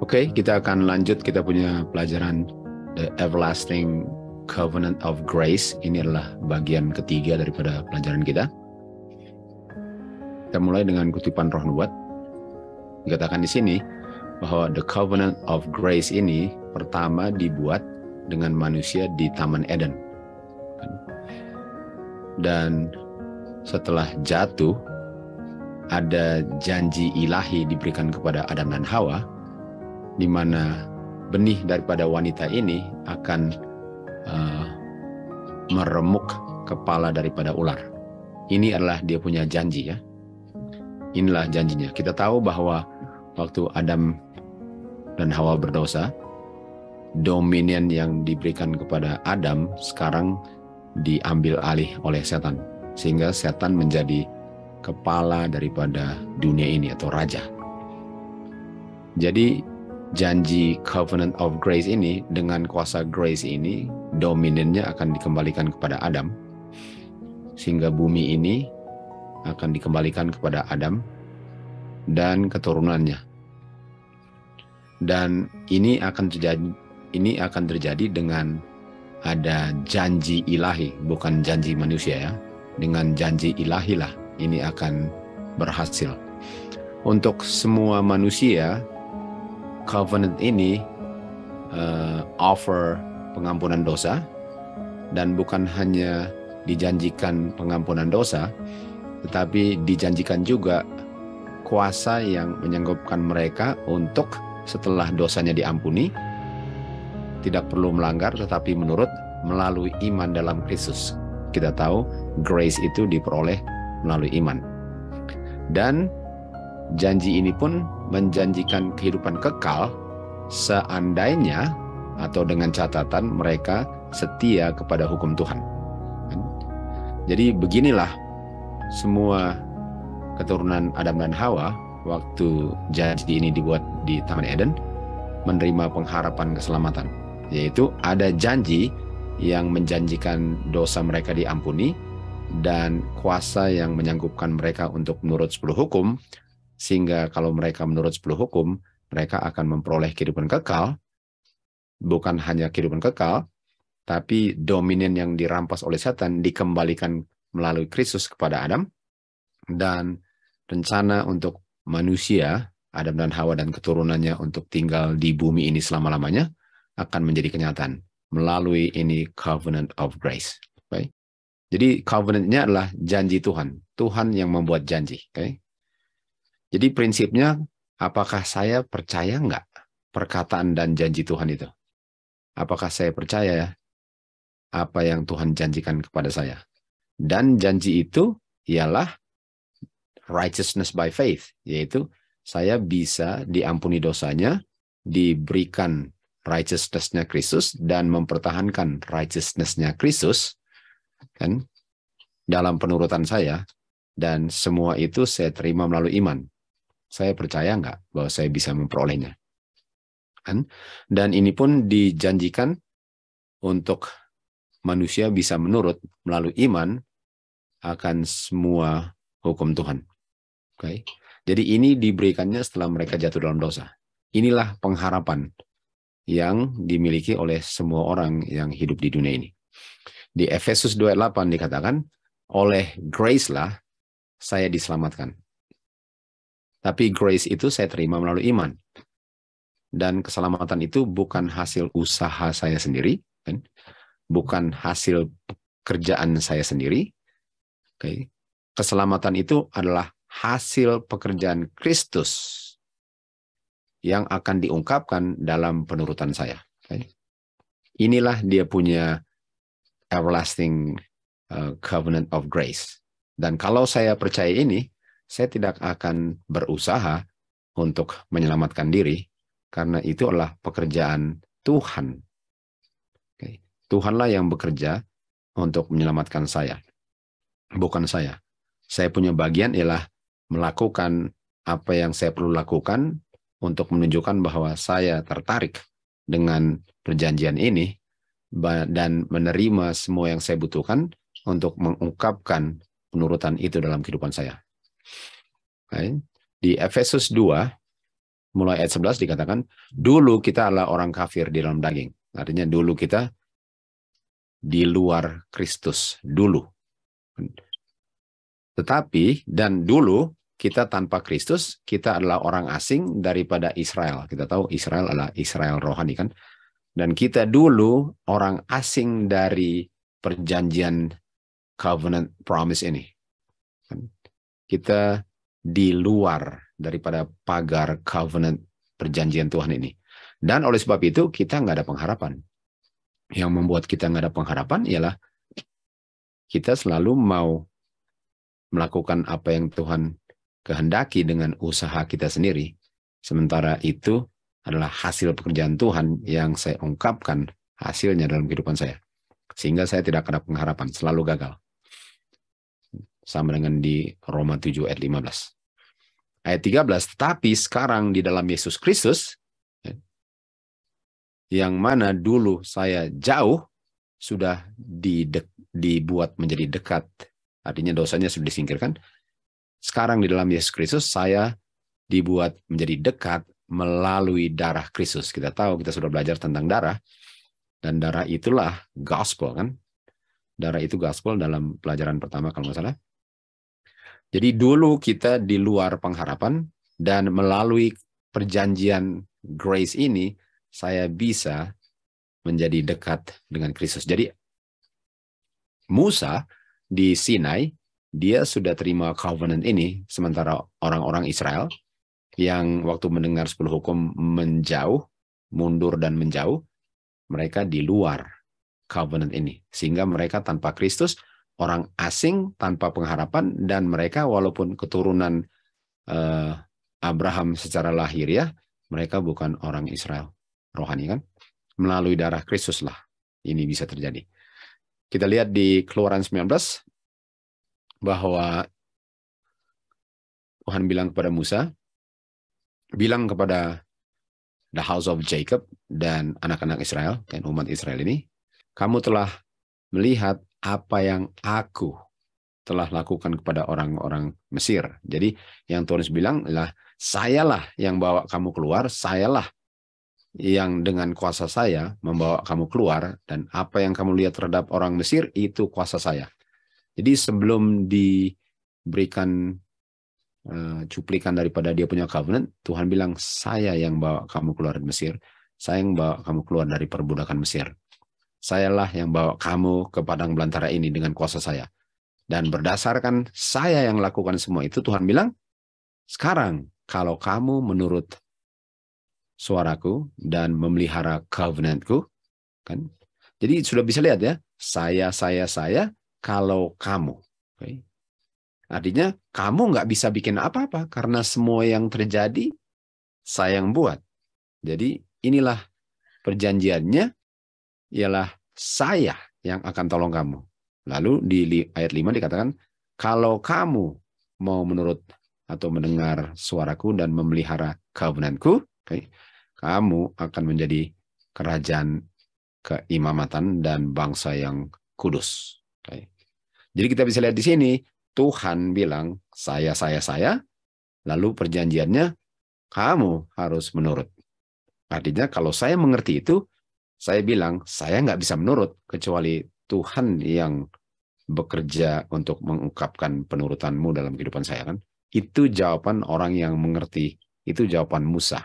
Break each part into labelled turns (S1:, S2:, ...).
S1: Oke, kita akan lanjut. Kita punya pelajaran The Everlasting Covenant of Grace. Ini adalah bagian ketiga daripada pelajaran kita. Kita mulai dengan kutipan Roh Nubuat. Dikatakan di sini bahwa The Covenant of Grace ini pertama dibuat dengan manusia di Taman Eden. Dan setelah jatuh, ada janji ilahi diberikan kepada Adam dan Hawa, di mana benih daripada wanita ini akan meremuk kepala daripada ular. Ini adalah dia punya janji, ya. Inilah janjinya. Kita tahu bahwa waktu Adam dan Hawa berdosa, dominion yang diberikan kepada Adam sekarang diambil alih oleh setan, sehingga setan menjadi kepala daripada dunia ini atau raja. Jadi janji Covenant of Grace ini, dengan kuasa grace ini, dominionnya akan dikembalikan kepada Adam, sehingga bumi ini akan dikembalikan kepada Adam dan keturunannya. Dan ini akan terjadi dengan ada janji ilahi, bukan janji manusia, ya. Dengan janji ilahi lah ini akan berhasil. Untuk semua manusia, covenant ini offer pengampunan dosa, dan bukan hanya dijanjikan pengampunan dosa, tetapi dijanjikan juga kuasa yang menyanggupkan mereka untuk setelah dosanya diampuni, tidak perlu melanggar, tetapi melalui iman dalam Kristus. Kita tahu grace itu diperoleh melalui iman. Dan janji ini pun menjanjikan kehidupan kekal seandainya atau dengan catatan mereka setia kepada hukum Tuhan. Jadi beginilah semua keturunan Adam dan Hawa waktu janji ini dibuat di Taman Eden menerima pengharapan keselamatan, yaitu ada janji yang menjanjikan dosa mereka diampuni dan kuasa yang menyanggupkan mereka untuk menurut 10 hukum, sehingga kalau mereka menurut 10 hukum, mereka akan memperoleh kehidupan kekal. Bukan hanya kehidupan kekal, tapi dominion yang dirampas oleh setan dikembalikan melalui Kristus kepada Adam, dan rencana untuk manusia, Adam dan Hawa dan keturunannya untuk tinggal di bumi ini selama-lamanya akan menjadi kenyataan melalui ini Covenant of Grace. Okay? Jadi covenant-nya adalah janji Tuhan. Tuhan yang membuat janji. Okay? Jadi prinsipnya, apakah saya percaya nggak perkataan dan janji Tuhan itu? Apakah saya percaya apa yang Tuhan janjikan kepada saya? Dan janji itu ialah righteousness by faith, yaitu saya bisa diampuni dosanya, diberikan righteousness-nya Kristus, dan mempertahankan righteousness-nya Kristus kan dalam penurutan saya, dan semua itu saya terima melalui iman. Saya percaya nggak bahwa saya bisa memperolehnya? Kan? Dan ini pun dijanjikan untuk manusia bisa menurut melalui iman akan semua hukum Tuhan. Okay? Jadi ini diberikannya setelah mereka jatuh dalam dosa. Inilah pengharapan yang dimiliki oleh semua orang yang hidup di dunia ini. Di Efesus 2:8 dikatakan, oleh grace lah saya diselamatkan. Tapi grace itu saya terima melalui iman. Dan keselamatan itu bukan hasil usaha saya sendiri, kan? Bukan hasil pekerjaan saya sendiri. Okay? Keselamatan itu adalah hasil pekerjaan Kristus yang akan diungkapkan dalam penurutan saya. Okay? Inilah dia punya everlasting covenant of grace. Dan kalau saya percaya ini, saya tidak akan berusaha untuk menyelamatkan diri, karena itu adalah pekerjaan Tuhan. Okay? Tuhanlah yang bekerja untuk menyelamatkan saya, bukan saya. Saya punya bagian ialah melakukan apa yang saya perlu lakukan untuk menunjukkan bahwa saya tertarik dengan perjanjian ini dan menerima semua yang saya butuhkan untuk mengungkapkan penurutan itu dalam kehidupan saya. Okay. Di Efesus 2 mulai ayat 11 dikatakan, dulu kita adalah orang kafir di dalam daging. Artinya dulu kita di luar Kristus, dulu. Tetapi, dan dulu kita tanpa Kristus, kita adalah orang asing daripada Israel. Kita tahu Israel adalah Israel rohani kan. Dan kita dulu orang asing dari perjanjian covenant promise ini. Kita di luar daripada pagar covenant perjanjian Tuhan ini. Dan oleh sebab itu kita nggak ada pengharapan. Yang membuat kita nggak ada pengharapan ialah kita selalu mau melakukan apa yang Tuhan kehendaki dengan usaha kita sendiri. Sementara itu adalah hasil pekerjaan Tuhan yang saya ungkapkan hasilnya dalam kehidupan saya. Sehingga saya tidak ada pengharapan, selalu gagal. Sama dengan di Roma 7 ayat 15. Ayat 13, tetapi sekarang di dalam Yesus Kristus, yang mana dulu saya jauh, sudah dibuat menjadi dekat. Artinya dosanya sudah disingkirkan. Sekarang di dalam Yesus Kristus, saya dibuat menjadi dekat melalui darah Kristus. Kita tahu, kita sudah belajar tentang darah. Dan darah itulah gospel kan. Darah itu gospel dalam pelajaran pertama kalau nggak salah. Jadi dulu kita di luar pengharapan, dan melalui perjanjian grace ini, saya bisa menjadi dekat dengan Kristus. Jadi Musa di Sinai, dia sudah terima covenant ini, sementara orang-orang Israel yang waktu mendengar 10 hukum menjauh, mundur dan menjauh, mereka di luar covenant ini. Sehingga mereka tanpa Kristus, orang asing tanpa pengharapan, dan mereka walaupun keturunan Abraham secara lahiriah, mereka bukan orang Israel rohani kan. Melalui darah Kristus lah ini bisa terjadi. Kita lihat di Keluaran 19 bahwa Tuhan bilang kepada Musa, bilang kepada the house of Jacob dan anak-anak Israel dan umat Israel ini, kamu telah melihat apa yang aku telah lakukan kepada orang-orang Mesir. Jadi yang Tuhan bilang adalah, sayalah yang bawa kamu keluar, sayalah yang dengan kuasa saya membawa kamu keluar, dan apa yang kamu lihat terhadap orang Mesir itu kuasa saya. Jadi sebelum diberikan cuplikan daripada dia punya covenant, Tuhan bilang, saya yang bawa kamu keluar dari Mesir, saya yang bawa kamu keluar dari perbudakan Mesir. Sayalah yang bawa kamu ke padang belantara ini dengan kuasa saya. Dan berdasarkan saya yang lakukan semua itu, Tuhan bilang, sekarang kalau kamu menurut suaraku dan memelihara covenantku, kan? Jadi sudah bisa lihat ya, saya, kalau kamu. Okay? Artinya kamu nggak bisa bikin apa-apa karena semua yang terjadi saya yang buat. Jadi inilah perjanjiannya, ialah saya yang akan tolong kamu. Lalu di ayat 5 dikatakan, kalau kamu mau menurut atau mendengar suaraku dan memelihara covenantku, okay, kamu akan menjadi kerajaan keimamatan dan bangsa yang kudus. Okay. Jadi kita bisa lihat di sini, Tuhan bilang, saya, lalu perjanjiannya, kamu harus menurut. Artinya kalau saya mengerti itu, saya bilang, saya nggak bisa menurut, kecuali Tuhan yang bekerja untuk mengungkapkan penurutanmu dalam kehidupan saya kan. Itu jawaban orang yang mengerti, itu jawaban Musa.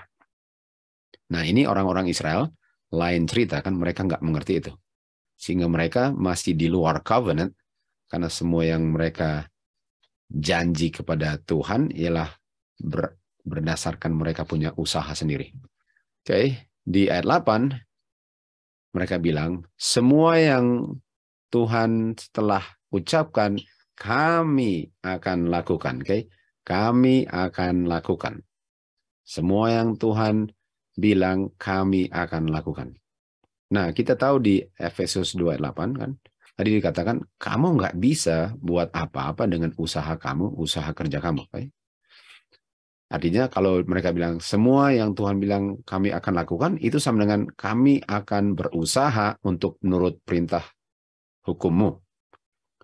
S1: Nah ini orang-orang Israel, lain cerita kan, mereka nggak mengerti itu. Sehingga mereka masih di luar covenant, karena semua yang mereka janji kepada Tuhan ialah berdasarkan mereka punya usaha sendiri. Oke, di ayat 8, mereka bilang, semua yang Tuhan telah ucapkan, kami akan lakukan. Oke, kami akan lakukan. Semua yang Tuhan bilang kami akan lakukan. Nah, kita tahu di Efesus 2 ayat 8 kan, tadi dikatakan kamu nggak bisa buat apa-apa dengan usaha kamu, usaha kerja kamu. Okay? Artinya kalau mereka bilang semua yang Tuhan bilang kami akan lakukan, itu sama dengan kami akan berusaha untuk menurut perintah hukummu.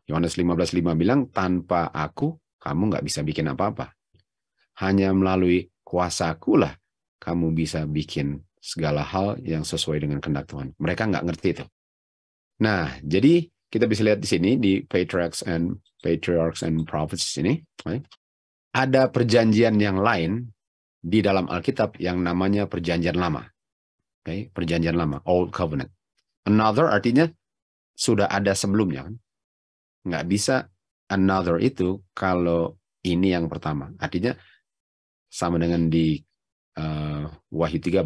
S1: Yohanes 15:5 bilang, tanpa aku kamu nggak bisa bikin apa-apa. Hanya melalui kuasaku lah kamu bisa bikin segala hal yang sesuai dengan kehendak Tuhan. Mereka nggak ngerti itu. Nah, jadi kita bisa lihat di sini di Patriarchs and Prophets ini, ada perjanjian yang lain di dalam Alkitab yang namanya perjanjian lama. Perjanjian lama, Old Covenant. Another artinya sudah ada sebelumnya, kan? Nggak bisa another itu kalau ini yang pertama. Artinya sama dengan di Wahyu 13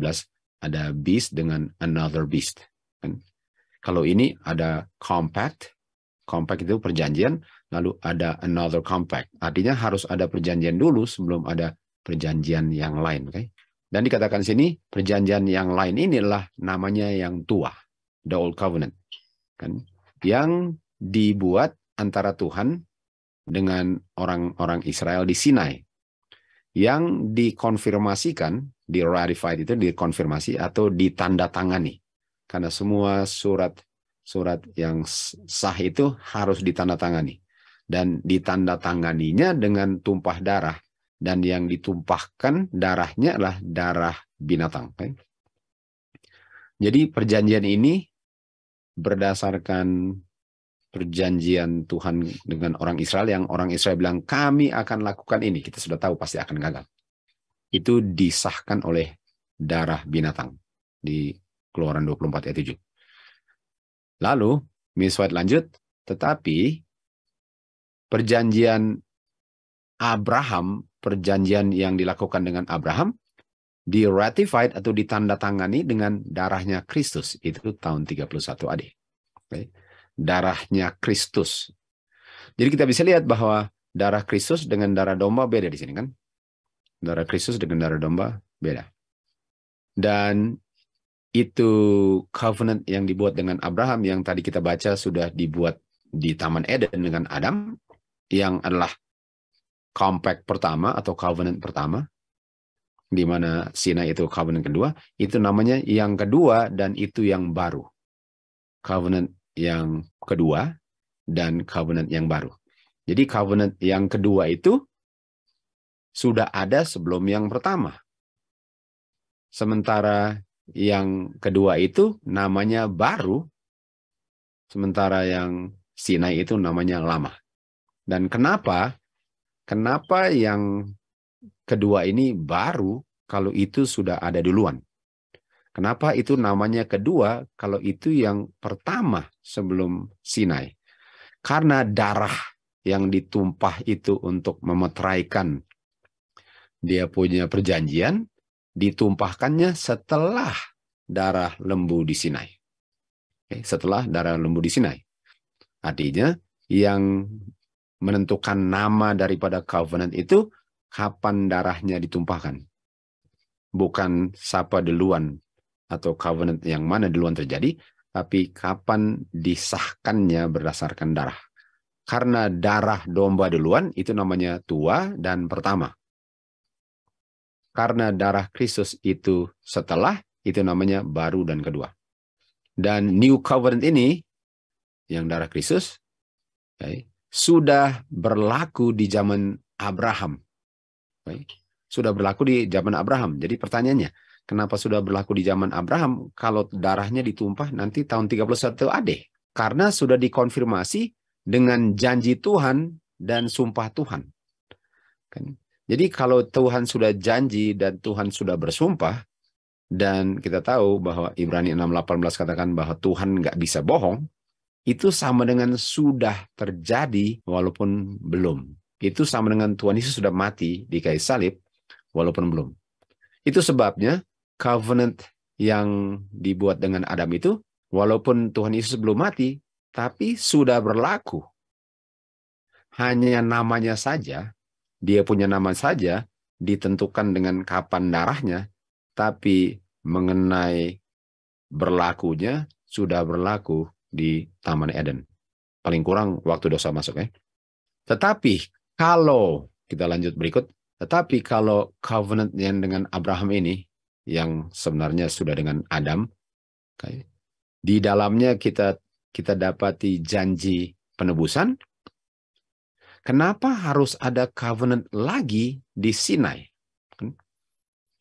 S1: ada beast dengan another beast. Kan? Kalau ini ada compact itu perjanjian, lalu ada another compact. Artinya harus ada perjanjian dulu sebelum ada perjanjian yang lain. Dan dikatakan sini perjanjian yang lain ini adalah namanya yang tua, the Old Covenant. Kan? Yang dibuat antara Tuhan dengan orang-orang Israel di Sinai, yang dikonfirmasikan, di-ratified itu dikonfirmasi atau ditandatangani. Karena semua surat yang sah itu harus ditandatangani. Dan ditandatanganinya dengan tumpah darah. Dan yang ditumpahkan darahnya adalah darah binatang. Jadi perjanjian ini berdasarkan perjanjian Tuhan dengan orang Israel, yang orang Israel bilang, kami akan lakukan ini. Kita sudah tahu pasti akan gagal. Itu disahkan oleh darah binatang di Keluaran 24 ayat 7. Lalu, Miss White lanjut, tetapi perjanjian Abraham, perjanjian yang dilakukan dengan Abraham, di-ratified atau ditandatangani dengan darahnya Kristus. Itu tahun 31 AD. Darahnya Kristus. Jadi kita bisa lihat bahwa darah Kristus dengan darah domba beda di sini, kan? Darah Kristus dengan darah domba beda. Dan itu covenant yang dibuat dengan Abraham yang tadi kita baca sudah dibuat di Taman Eden dengan Adam, yang adalah compact pertama atau covenant pertama, di mana Sinai itu covenant kedua, itu namanya yang kedua dan itu yang baru. Covenant yang kedua dan covenant yang baru. Jadi covenant yang kedua itu sudah ada sebelum yang pertama. Sementara yang kedua itu namanya baru, sementara yang Sinai itu namanya lama. Dan kenapa yang kedua ini baru kalau itu sudah ada duluan? Kenapa itu namanya kedua kalau itu yang pertama sebelum Sinai? Karena darah yang ditumpah itu untuk memeteraikan dia punya perjanjian, ditumpahkannya setelah darah lembu di Sinai. Setelah darah lembu di Sinai. Artinya yang menentukan nama daripada covenant itu kapan darahnya ditumpahkan. Bukan siapa duluan atau covenant yang mana duluan terjadi, tapi kapan disahkannya berdasarkan darah. Karena darah domba duluan, itu namanya tua dan pertama. Karena darah Kristus itu setelah, itu namanya baru dan kedua. Dan New Covenant ini, yang darah Kristus, sudah berlaku di zaman Abraham. Sudah berlaku di zaman Abraham. Jadi pertanyaannya, kenapa sudah berlaku di zaman Abraham kalau darahnya ditumpah nanti tahun 31 AD? Karena sudah dikonfirmasi dengan janji Tuhan dan sumpah Tuhan. Jadi kalau Tuhan sudah janji dan Tuhan sudah bersumpah, dan kita tahu bahwa Ibrani 6:18 katakan bahwa Tuhan nggak bisa bohong, itu sama dengan sudah terjadi walaupun belum. Itu sama dengan Tuhan Yesus sudah mati di kayu salib walaupun belum. Itu sebabnya covenant yang dibuat dengan Adam itu, walaupun Tuhan Yesus belum mati, tapi sudah berlaku. Hanya namanya saja, dia punya nama saja, ditentukan dengan kapan darahnya, tapi mengenai berlakunya, sudah berlaku di Taman Eden. Paling kurang waktu dosa masuk. Tetapi kalau, kita lanjut berikut, tetapi kalau covenant yang dengan Abraham ini, yang sebenarnya sudah dengan Adam, di dalamnya kita dapati janji penebusan. Kenapa harus ada covenant lagi di Sinai?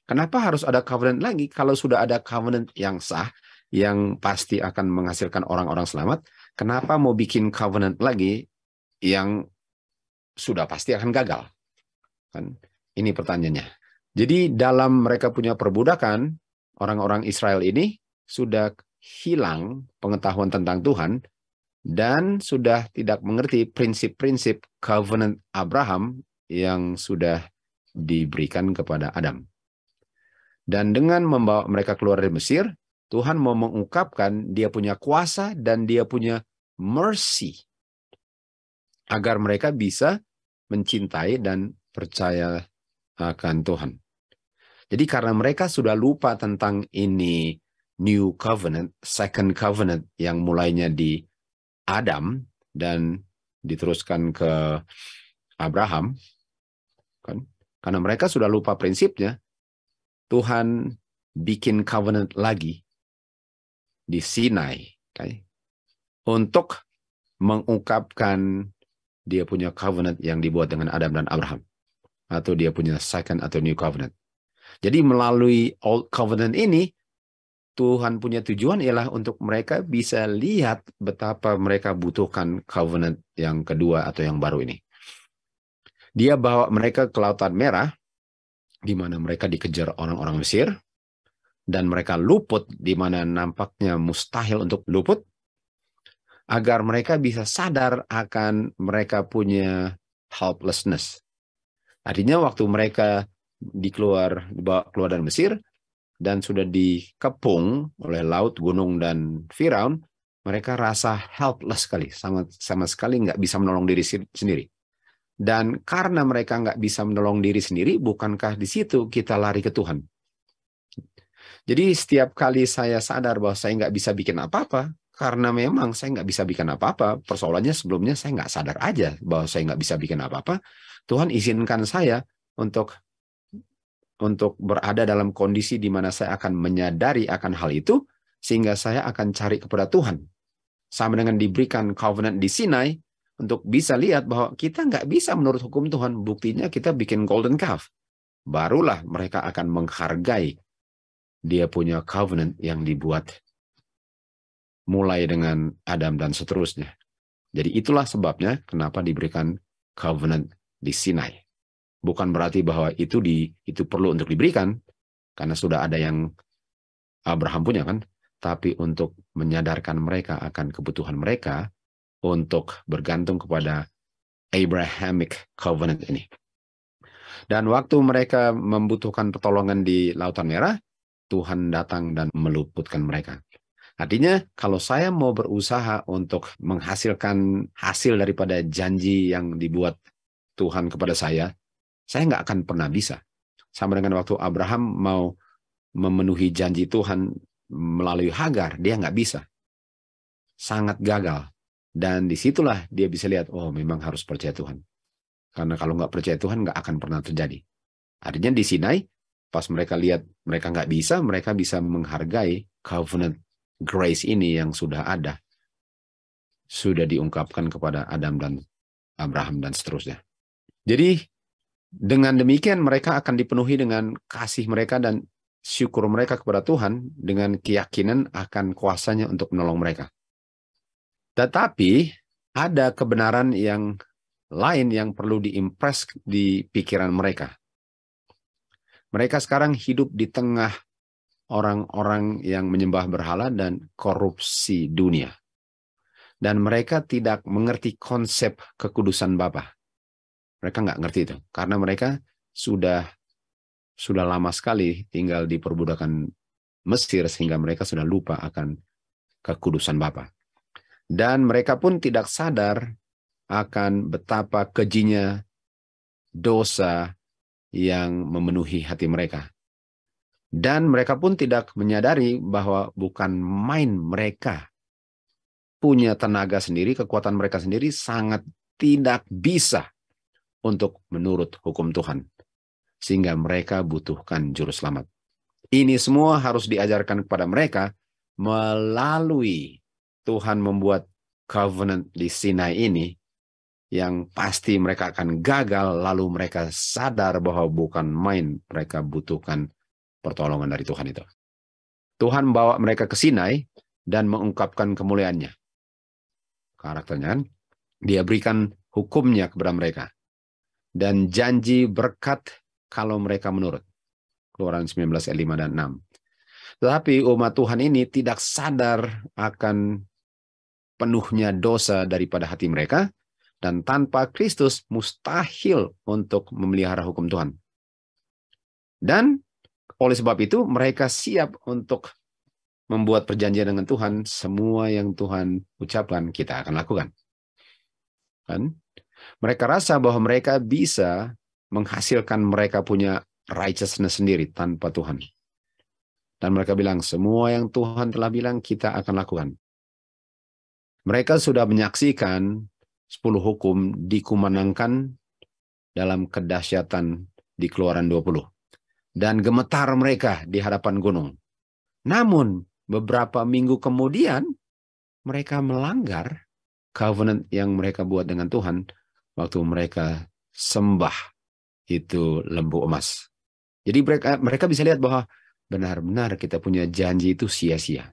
S1: Kenapa harus ada covenant lagi? Kalau sudah ada covenant yang sah, yang pasti akan menghasilkan orang-orang selamat, kenapa mau bikin covenant lagi yang sudah pasti akan gagal? Kan? Ini pertanyaannya. Jadi dalam mereka punya perbudakan, orang-orang Israel ini sudah hilang pengetahuan tentang Tuhan dan sudah tidak mengerti prinsip-prinsip covenant Abraham yang sudah diberikan kepada Adam. Dan dengan membawa mereka keluar dari Mesir, Tuhan mau mengungkapkan dia punya kuasa dan dia punya mercy agar mereka bisa mencintai dan percaya akan Tuhan. Jadi karena mereka sudah lupa tentang ini new covenant, second covenant yang mulainya di Adam dan diteruskan ke Abraham, kan? Karena mereka sudah lupa prinsipnya, Tuhan bikin covenant lagi di Sinai, okay? Untuk mengungkapkan dia punya covenant yang dibuat dengan Adam dan Abraham, atau dia punya second atau new covenant. Jadi melalui old covenant ini, Tuhan punya tujuan ialah untuk mereka bisa lihat betapa mereka butuhkan covenant yang kedua atau yang baru ini. Dia bawa mereka ke Lautan Merah, di mana mereka dikejar orang-orang Mesir, dan mereka luput di mana nampaknya mustahil untuk luput, agar mereka bisa sadar akan mereka punya helplessness. Artinya waktu mereka dibawa keluar dari Mesir, dan sudah dikepung oleh laut, gunung, dan Firaun, mereka rasa helpless sekali, sama sekali nggak bisa menolong diri sendiri. Dan karena mereka nggak bisa menolong diri sendiri, bukankah di situ kita lari ke Tuhan? Jadi setiap kali saya sadar bahwa saya nggak bisa bikin apa-apa, karena memang saya nggak bisa bikin apa-apa, persoalannya sebelumnya saya nggak sadar aja bahwa saya nggak bisa bikin apa-apa, Tuhan izinkan saya untuk berada dalam kondisi di mana saya akan menyadari akan hal itu, sehingga saya akan cari kepada Tuhan. Sama dengan diberikan covenant di Sinai, untuk bisa lihat bahwa kita nggak bisa menurut hukum Tuhan, buktinya kita bikin golden calf. Barulah mereka akan menghargai dia punya covenant yang dibuat mulai dengan Adam dan seterusnya. Jadi itulah sebabnya kenapa diberikan covenant di Sinai. Bukan berarti bahwa itu perlu untuk diberikan, karena sudah ada yang Abraham punya kan, tapi untuk menyadarkan mereka akan kebutuhan mereka untuk bergantung kepada Abrahamic covenant ini. Dan waktu mereka membutuhkan pertolongan di Lautan Merah, Tuhan datang dan meluputkan mereka. Artinya, kalau saya mau berusaha untuk menghasilkan hasil daripada janji yang dibuat Tuhan kepada saya nggak akan pernah bisa. Sama dengan waktu Abraham mau memenuhi janji Tuhan melalui Hagar, dia nggak bisa. Sangat gagal. Dan disitulah dia bisa lihat, oh memang harus percaya Tuhan. Karena kalau nggak percaya Tuhan, nggak akan pernah terjadi. Artinya di Sinai, pas mereka lihat mereka nggak bisa, mereka bisa menghargai covenant grace ini yang sudah ada. Sudah diungkapkan kepada Adam dan Abraham dan seterusnya. Jadi, dengan demikian mereka akan dipenuhi dengan kasih mereka dan syukur mereka kepada Tuhan dengan keyakinan akan kuasanya untuk menolong mereka. Tetapi ada kebenaran yang lain yang perlu diimpress di pikiran mereka. Mereka sekarang hidup di tengah orang-orang yang menyembah berhala dan korupsi dunia. Dan mereka tidak mengerti konsep kekudusan Bapa. Mereka nggak ngerti itu, karena mereka sudah lama sekali tinggal di perbudakan Mesir, sehingga mereka sudah lupa akan kekudusan Bapa. Dan mereka pun tidak sadar akan betapa kejinya dosa yang memenuhi hati mereka. Dan mereka pun tidak menyadari bahwa bukan main mereka punya tenaga sendiri, kekuatan mereka sendiri sangat tidak bisa untuk menurut hukum Tuhan. Sehingga mereka butuhkan juru selamat. Ini semua harus diajarkan kepada mereka melalui Tuhan membuat covenant di Sinai ini, yang pasti mereka akan gagal, lalu mereka sadar bahwa bukan main mereka butuhkan pertolongan dari Tuhan itu. Tuhan membawa mereka ke Sinai dan mengungkapkan kemuliaannya. Karakternya kan, dia berikan hukumnya kepada mereka. Dan janji berkat kalau mereka menurut. Keluaran 19 ayat 5 dan 6. Tetapi umat Tuhan ini tidak sadar akan penuhnya dosa daripada hati mereka, dan tanpa Kristus mustahil untuk memelihara hukum Tuhan. Dan oleh sebab itu mereka siap untuk membuat perjanjian dengan Tuhan. Semua yang Tuhan ucapkan kita akan lakukan. Kan? Mereka rasa bahwa mereka bisa menghasilkan mereka punya righteousness sendiri tanpa Tuhan. Dan mereka bilang, semua yang Tuhan telah bilang kita akan lakukan. Mereka sudah menyaksikan 10 hukum dikumandangkan dalam kedahsyatan di Keluaran 20. Dan gemetar mereka di hadapan gunung. Namun, beberapa minggu kemudian, mereka melanggar covenant yang mereka buat dengan Tuhan waktu mereka sembah itu lembu emas. Jadi mereka bisa lihat bahwa benar-benar kita punya janji itu sia-sia.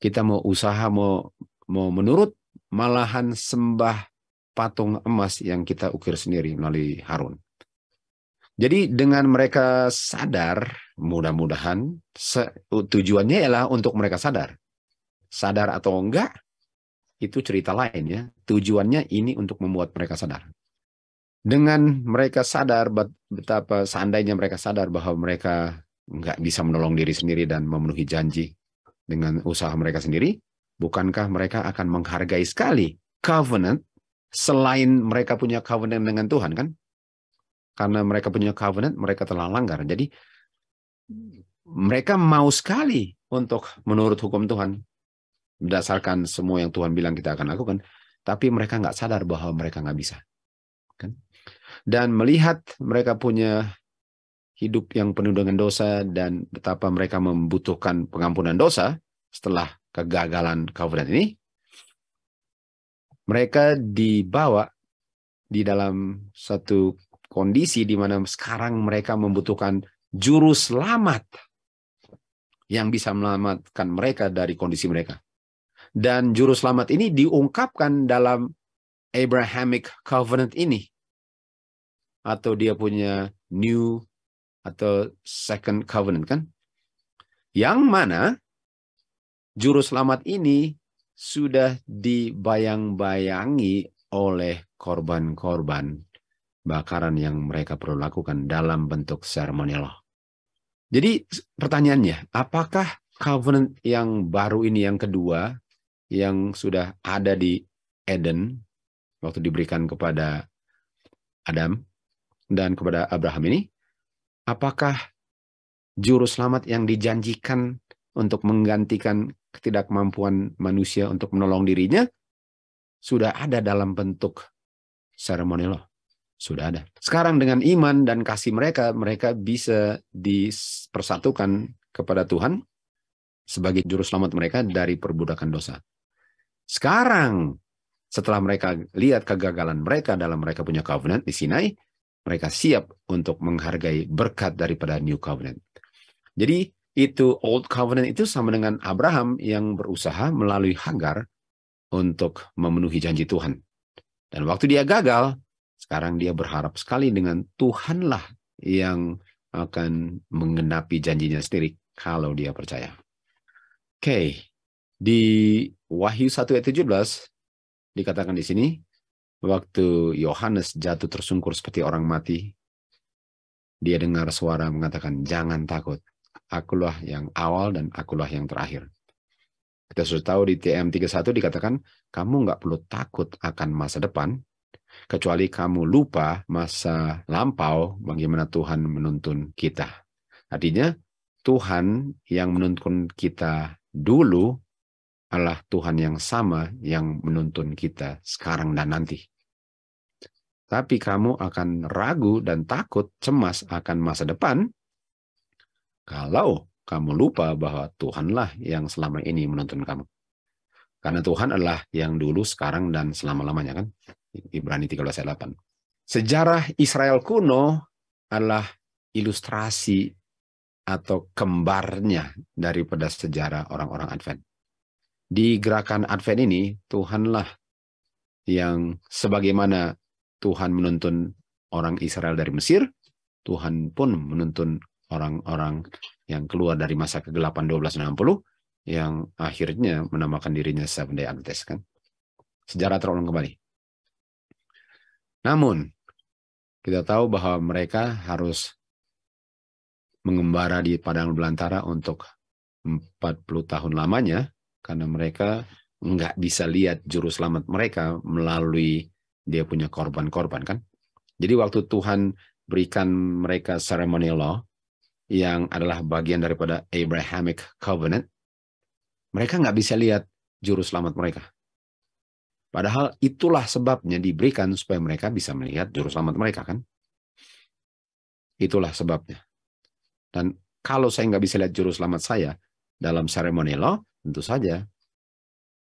S1: Kita mau usaha, mau menurut, malahan sembah patung emas yang kita ukir sendiri melalui Harun. Jadi dengan mereka sadar, mudah-mudahan tujuannya ialah untuk mereka sadar. Sadar atau enggak, itu cerita lain ya. Tujuannya ini untuk membuat mereka sadar. Dengan mereka sadar betapa seandainya mereka sadar bahwa mereka nggak bisa menolong diri sendiri dan memenuhi janji dengan usaha mereka sendiri, bukankah mereka akan menghargai sekali covenant selain mereka punya covenant dengan Tuhan kan? Karena mereka punya covenant, mereka telah langgar. Jadi mereka mau sekali untuk menurut hukum Tuhan. Berdasarkan semua yang Tuhan bilang kita akan lakukan. Tapi mereka nggak sadar bahwa mereka nggak bisa. Kan? Dan melihat mereka punya hidup yang penuh dengan dosa dan betapa mereka membutuhkan pengampunan dosa setelah kegagalan covenant ini, mereka dibawa di dalam satu kondisi di mana sekarang mereka membutuhkan juru selamat yang bisa menyelamatkan mereka dari kondisi mereka. Dan juru selamat ini diungkapkan dalam Abrahamic Covenant ini. Atau dia punya New atau Second Covenant kan. Yang mana juru selamat ini sudah dibayang-bayangi oleh korban-korban bakaran yang mereka perlu lakukan dalam bentuk seremonial. Jadi pertanyaannya, apakah covenant yang baru ini yang kedua yang sudah ada di Eden waktu diberikan kepada Adam dan kepada Abraham ini, apakah juru selamat yang dijanjikan untuk menggantikan ketidakmampuan manusia untuk menolong dirinya sudah ada dalam bentuk seremonial? Sudah ada. Sekarang dengan iman dan kasih mereka, mereka bisa dipersatukan kepada Tuhan sebagai juru selamat mereka dari perbudakan dosa. Sekarang, setelah mereka lihat kegagalan mereka dalam mereka punya covenant di Sinai, mereka siap untuk menghargai berkat daripada New Covenant. Jadi, itu Old Covenant itu sama dengan Abraham yang berusaha melalui Hagar untuk memenuhi janji Tuhan. Dan waktu dia gagal, sekarang dia berharap sekali dengan Tuhanlah yang akan menggenapi janjinya sendiri kalau dia percaya. Oke, di Wahyu 1 ayat 17 dikatakan di sini, waktu Yohanes jatuh tersungkur seperti orang mati, dia dengar suara mengatakan, jangan takut, akulah yang awal dan akulah yang terakhir. Kita sudah tahu di TM 31 dikatakan, kamu nggak perlu takut akan masa depan, kecuali kamu lupa masa lampau bagaimana Tuhan menuntun kita. Artinya, Tuhan yang menuntun kita dulu adalah Tuhan yang sama yang menuntun kita sekarang dan nanti. Tapi kamu akan ragu dan takut, cemas akan masa depan, kalau kamu lupa bahwa Tuhanlah yang selama ini menuntun kamu. Karena Tuhan adalah yang dulu, sekarang, dan selama-lamanya kan. Ibrani 13 ayat 8. Sejarah Israel kuno adalah ilustrasi atau kembarnya daripada sejarah orang-orang Advent. Di gerakan Advent ini, Tuhanlah yang sebagaimana Tuhan menuntun orang Israel dari Mesir, Tuhan pun menuntun orang-orang yang keluar dari masa kegelapan 1260, yang akhirnya menamakan dirinya Seventh Day Adventist, kan? Sejarah terulang kembali. Namun, kita tahu bahwa mereka harus mengembara di padang belantara untuk 40 tahun lamanya, karena mereka nggak bisa lihat juru selamat mereka melalui dia punya korban-korban, kan? Jadi waktu Tuhan berikan mereka ceremonial law, yang adalah bagian daripada Abrahamic Covenant, mereka nggak bisa lihat juru selamat mereka. Padahal itulah sebabnya diberikan supaya mereka bisa melihat juru selamat mereka, kan? Itulah sebabnya. Dan kalau saya nggak bisa lihat juru selamat saya dalam ceremonial law, tentu saja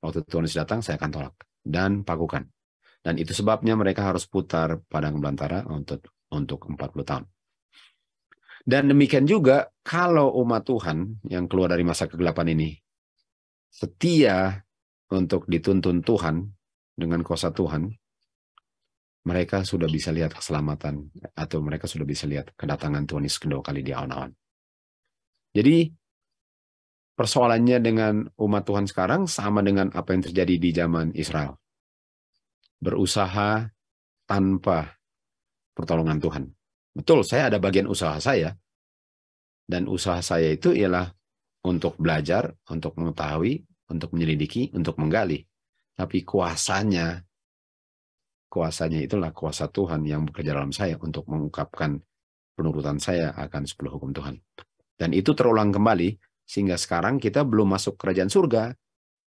S1: waktu Tuhan Yesus datang saya akan tolak dan pakukan. Dan itu sebabnya mereka harus putar padang belantara untuk 40 tahun. Dan demikian juga kalau umat Tuhan yang keluar dari masa kegelapan ini setia untuk dituntun Tuhan dengan kuasa Tuhan, mereka sudah bisa lihat keselamatan, atau mereka sudah bisa lihat kedatangan Tuhan Yesus kedua kali di awan-awan. Jadi persoalannya dengan umat Tuhan sekarang sama dengan apa yang terjadi di zaman Israel. Berusaha tanpa pertolongan Tuhan. Betul, saya ada bagian usaha saya. Dan usaha saya itu ialah untuk belajar, untuk mengetahui, untuk menyelidiki, untuk menggali. Tapi kuasanya itulah kuasa Tuhan yang bekerja dalam saya untuk mengungkapkan penurutan saya akan 10 hukum Tuhan. Dan itu terulang kembali, sehingga sekarang kita belum masuk kerajaan surga.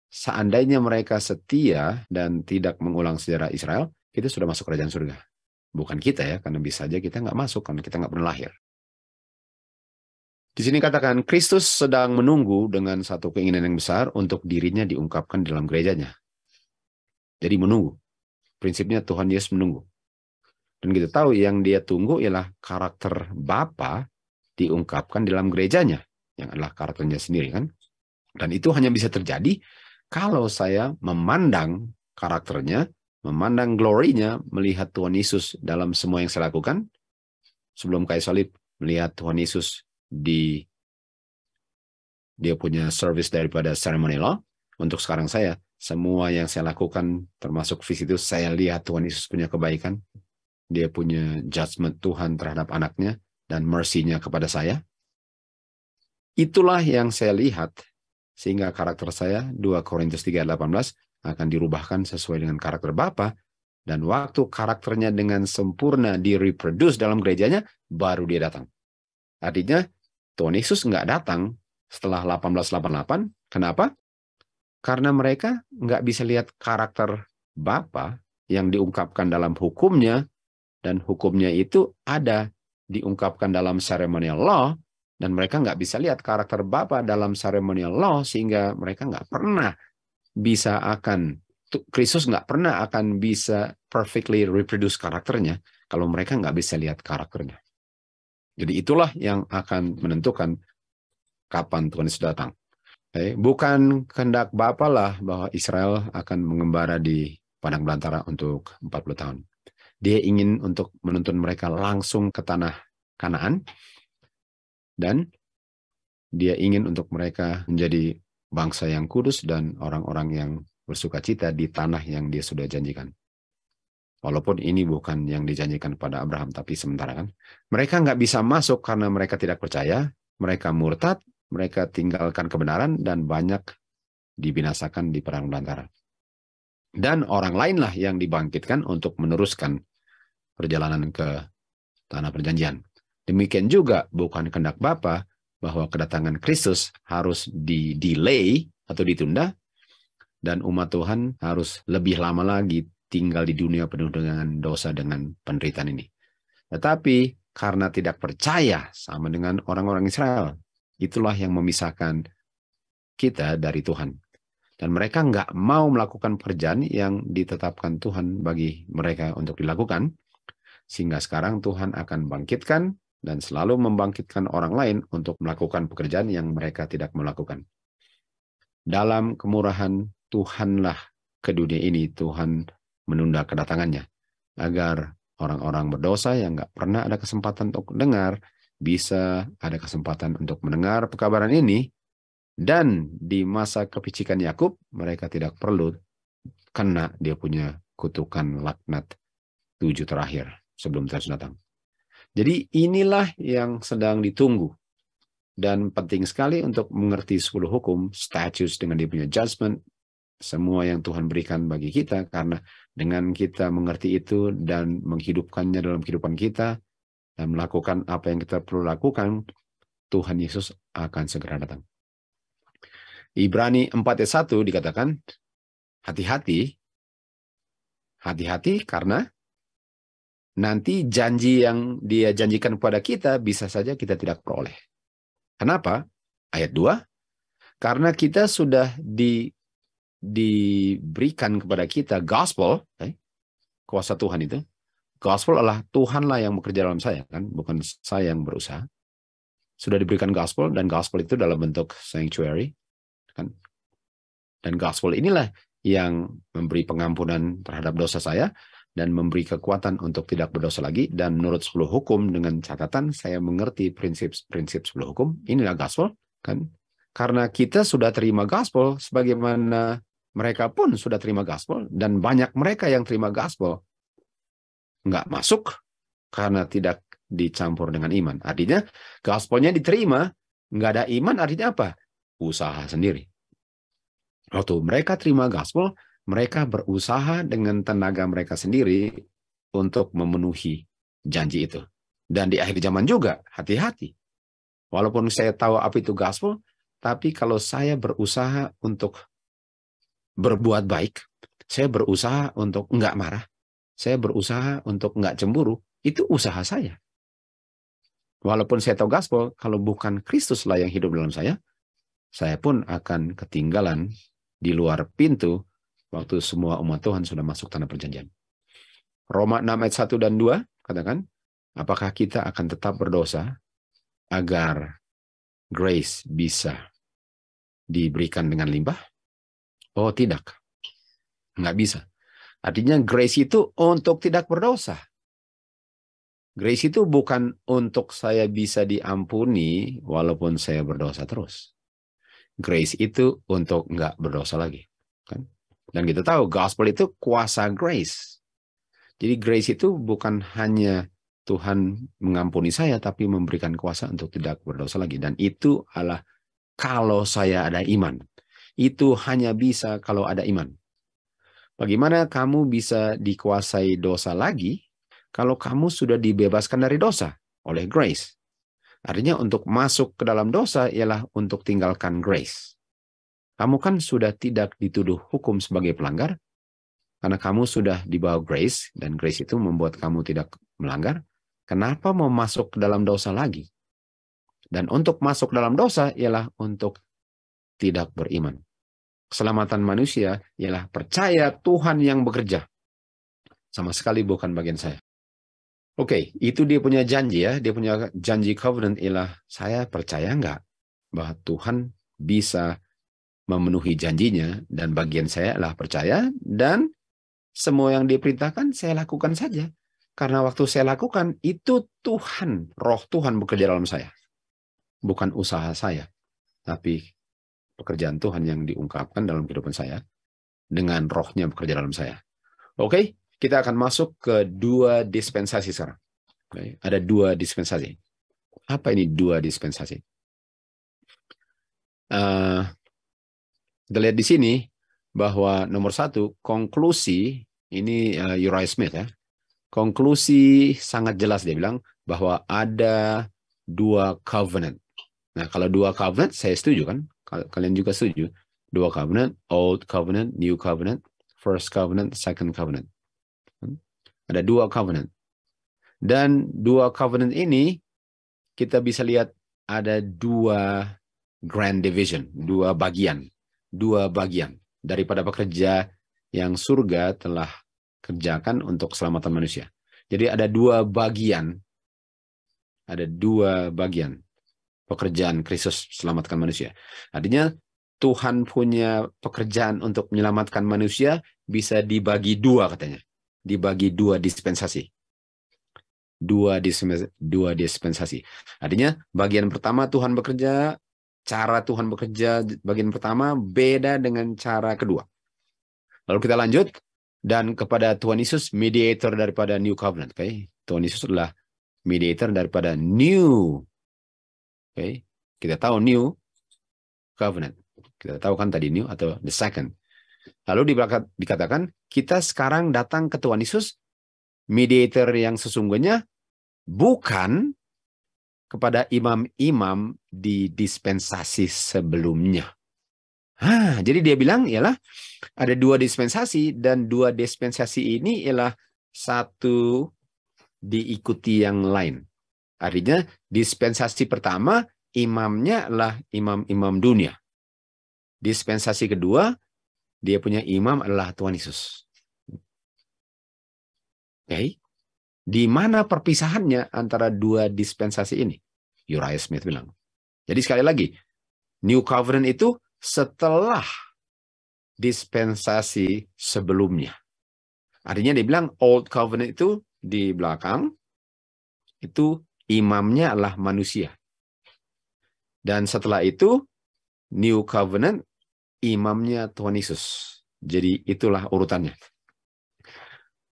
S1: Seandainya mereka setia dan tidak mengulang sejarah Israel, kita sudah masuk kerajaan surga. Bukan kita ya, karena bisa saja kita nggak masuk, karena kita nggak pernah lahir. Di sini katakan, Kristus sedang menunggu dengan satu keinginan yang besar untuk dirinya diungkapkan dalam gerejanya. Jadi menunggu. Prinsipnya Tuhan Yesus menunggu. Dan kita tahu yang dia tunggu ialah karakter Bapa diungkapkan dalam gerejanya, yang adalah karakternya sendiri, kan? Dan itu hanya bisa terjadi kalau saya memandang karakternya, memandang glorinya, melihat Tuhan Yesus dalam semua yang saya lakukan. Sebelum kayu salib, melihat Tuhan Yesus di dia punya service daripada ceremonial law. Untuk sekarang saya, semua yang saya lakukan, termasuk visi itu, saya lihat Tuhan Yesus punya kebaikan. Dia punya judgment Tuhan terhadap anaknya, dan mercy-nya kepada saya. Itulah yang saya lihat, sehingga karakter saya, 2 Korintus 3:18, akan dirubahkan sesuai dengan karakter Bapa, dan waktu karakternya dengan sempurna direproduce dalam gerejanya, baru dia datang. Artinya, Tuhan Yesus nggak datang setelah 1888. Kenapa? Karena mereka nggak bisa lihat karakter Bapa yang diungkapkan dalam hukumnya, dan hukumnya itu ada diungkapkan dalam ceremonial law, dan mereka nggak bisa lihat karakter Bapa dalam ceremonial law, sehingga mereka nggak pernah bisa Kristus nggak pernah akan bisa perfectly reproduce karakternya kalau mereka nggak bisa lihat karakternya. Jadi itulah yang akan menentukan kapan Tuhan Yesus datang. Bukan kehendak Bapa lah bahwa Israel akan mengembara di padang belantara untuk 40 tahun. Dia ingin untuk menuntun mereka langsung ke tanah Kanaan, dan dia ingin untuk mereka menjadi bangsa yang kudus dan orang-orang yang bersukacita di tanah yang dia sudah janjikan. Walaupun ini bukan yang dijanjikan pada Abraham, tapi sementara, kan. Mereka nggak bisa masuk karena mereka tidak percaya, mereka murtad, mereka tinggalkan kebenaran, dan banyak dibinasakan di padang belantara. Dan orang lainlah yang dibangkitkan untuk meneruskan perjalanan ke tanah perjanjian. Demikian juga bukan kehendak Bapa bahwa kedatangan Kristus harus di-delay atau ditunda, dan umat Tuhan harus lebih lama lagi tinggal di dunia penuh dengan dosa dengan penderitaan ini. Tetapi karena tidak percaya, sama dengan orang-orang Israel, itulah yang memisahkan kita dari Tuhan. Dan mereka nggak mau melakukan pekerjaan yang ditetapkan Tuhan bagi mereka untuk dilakukan. Sehingga sekarang Tuhan akan bangkitkan dan selalu membangkitkan orang lain untuk melakukan pekerjaan yang mereka tidak melakukan. Dalam kemurahan Tuhanlah ke dunia ini, Tuhan menunda kedatangannya, agar orang-orang berdosa yang nggak pernah ada kesempatan untuk dengar, bisa ada kesempatan untuk mendengar pekabaran ini, dan di masa kepicikan Yakub, mereka tidak perlu kena dia punya kutukan laknat 7 terakhir sebelum Tuhan datang. Jadi inilah yang sedang ditunggu. Dan penting sekali untuk mengerti 10 hukum, statutes dengan dia punya judgment, semua yang Tuhan berikan bagi kita, karena dengan kita mengerti itu dan menghidupkannya dalam kehidupan kita, dan melakukan apa yang kita perlu lakukan, Tuhan Yesus akan segera datang. Ibrani 4 ayat 1 dikatakan, hati-hati karena nanti janji yang dia janjikan kepada kita bisa saja kita tidak peroleh. Kenapa? Ayat 2, karena kita sudah diberikan kepada kita gospel, kuasa Tuhan itu. Gospel adalah Tuhanlah yang bekerja dalam saya, kan? Bukan saya yang berusaha. Sudah diberikan gospel, dan gospel itu dalam bentuk sanctuary, kan? Dan gospel inilah yang memberi pengampunan terhadap dosa saya, dan memberi kekuatan untuk tidak berdosa lagi. Dan menurut 10 hukum, dengan catatan saya mengerti prinsip 10 hukum, inilah gospel, kan? Karena kita sudah terima gospel, sebagaimana mereka pun sudah terima gospel, dan banyak mereka yang terima gospel nggak masuk karena tidak dicampur dengan iman. Artinya gospelnya diterima, nggak ada iman, artinya apa? Usaha sendiri. Waktu mereka terima gospel, mereka berusaha dengan tenaga mereka sendiri untuk memenuhi janji itu. Dan di akhir zaman juga, hati-hati. Walaupun saya tahu apa itu gospel, tapi kalau saya berusaha untuk berbuat baik, saya berusaha untuk nggak marah, saya berusaha untuk nggak cemburu, itu usaha saya. Walaupun saya tahu gospel, kalau bukan Kristuslah yang hidup dalam saya pun akan ketinggalan di luar pintu waktu semua umat Tuhan sudah masuk tanah perjanjian. Roma 6 ayat 1 dan 2 katakan, apakah kita akan tetap berdosa agar grace bisa diberikan dengan limpah? Oh tidak, nggak bisa. Artinya grace itu untuk tidak berdosa. Grace itu bukan untuk saya bisa diampuni walaupun saya berdosa terus. Grace itu untuk nggak berdosa lagi, kan? Dan kita tahu gospel itu kuasa grace. Jadi grace itu bukan hanya Tuhan mengampuni saya, tapi memberikan kuasa untuk tidak berdosa lagi. Dan itu adalah kalau saya ada iman. Itu hanya bisa kalau ada iman. Bagaimana kamu bisa dikuasai dosa lagi kalau kamu sudah dibebaskan dari dosa oleh grace? Artinya untuk masuk ke dalam dosa ialah untuk tinggalkan grace. Kamu kan sudah tidak dituduh hukum sebagai pelanggar, karena kamu sudah di bawah grace, dan grace itu membuat kamu tidak melanggar. Kenapa mau masuk ke dalam dosa lagi? Dan untuk masuk dalam dosa ialah untuk tidak beriman. Keselamatan manusia ialah percaya Tuhan yang bekerja. Sama sekali bukan bagian saya. Oke, itu dia punya janji ya. Dia punya janji covenant ialah saya percaya nggak bahwa Tuhan bisa memenuhi janjinya, dan bagian saya adalah percaya, dan semua yang diperintahkan saya lakukan saja. Karena waktu saya lakukan, itu Tuhan, roh Tuhan bekerja dalam saya. Bukan usaha saya, tapi pekerjaan Tuhan yang diungkapkan dalam kehidupan saya, dengan rohnya bekerja dalam saya. Oke, kita akan masuk ke 2 dispensasi sekarang. Oke, ada 2 dispensasi. Apa ini 2 dispensasi? Kita lihat di sini bahwa nomor 1, konklusi, ini Uriah Smith ya. Konklusi sangat jelas, dia bilang bahwa ada 2 covenant. Nah, kalau 2 covenant, saya setuju kan? Kalian juga setuju. 2 covenant, Old Covenant, New Covenant, First Covenant, Second Covenant. Ada 2 covenant. Dan 2 covenant ini, kita bisa lihat ada 2 grand division, 2 bagian. 2 bagian daripada pekerja yang surga telah kerjakan untuk keselamatan manusia. Jadi ada 2 bagian. Ada dua bagian pekerjaan Kristus selamatkan manusia. Artinya Tuhan punya pekerjaan untuk menyelamatkan manusia bisa dibagi dua katanya. Dibagi dua dispensasi. Dua dispensasi. Artinya bagian pertama Tuhan bekerja, cara Tuhan bekerja bagian pertama beda dengan cara kedua. Lalu kita lanjut, dan kepada Tuhan Yesus, mediator daripada New Covenant. Okay? Tuhan Yesus adalah mediator daripada New. Okay? Kita tahu New Covenant. Kita tahu kan tadi New atau the second. Lalu dikatakan, kita sekarang datang ke Tuhan Yesus, mediator yang sesungguhnya, bukan kepada imam-imam di dispensasi sebelumnya. Jadi dia bilang ialah ada dua dispensasi, dan dua dispensasi ini ialah satu diikuti yang lain. Artinya dispensasi pertama imamnya adalah imam-imam dunia. Dispensasi kedua dia punya imam adalah Tuhan Yesus. Okay. Di mana perpisahannya antara dua dispensasi ini? Uriah Smith bilang. Jadi sekali lagi, New Covenant itu setelah dispensasi sebelumnya. Artinya dia bilang Old Covenant itu di belakang, itu imamnya adalah manusia. Dan setelah itu, New Covenant, imamnya Tuhan Yesus. Jadi itulah urutannya.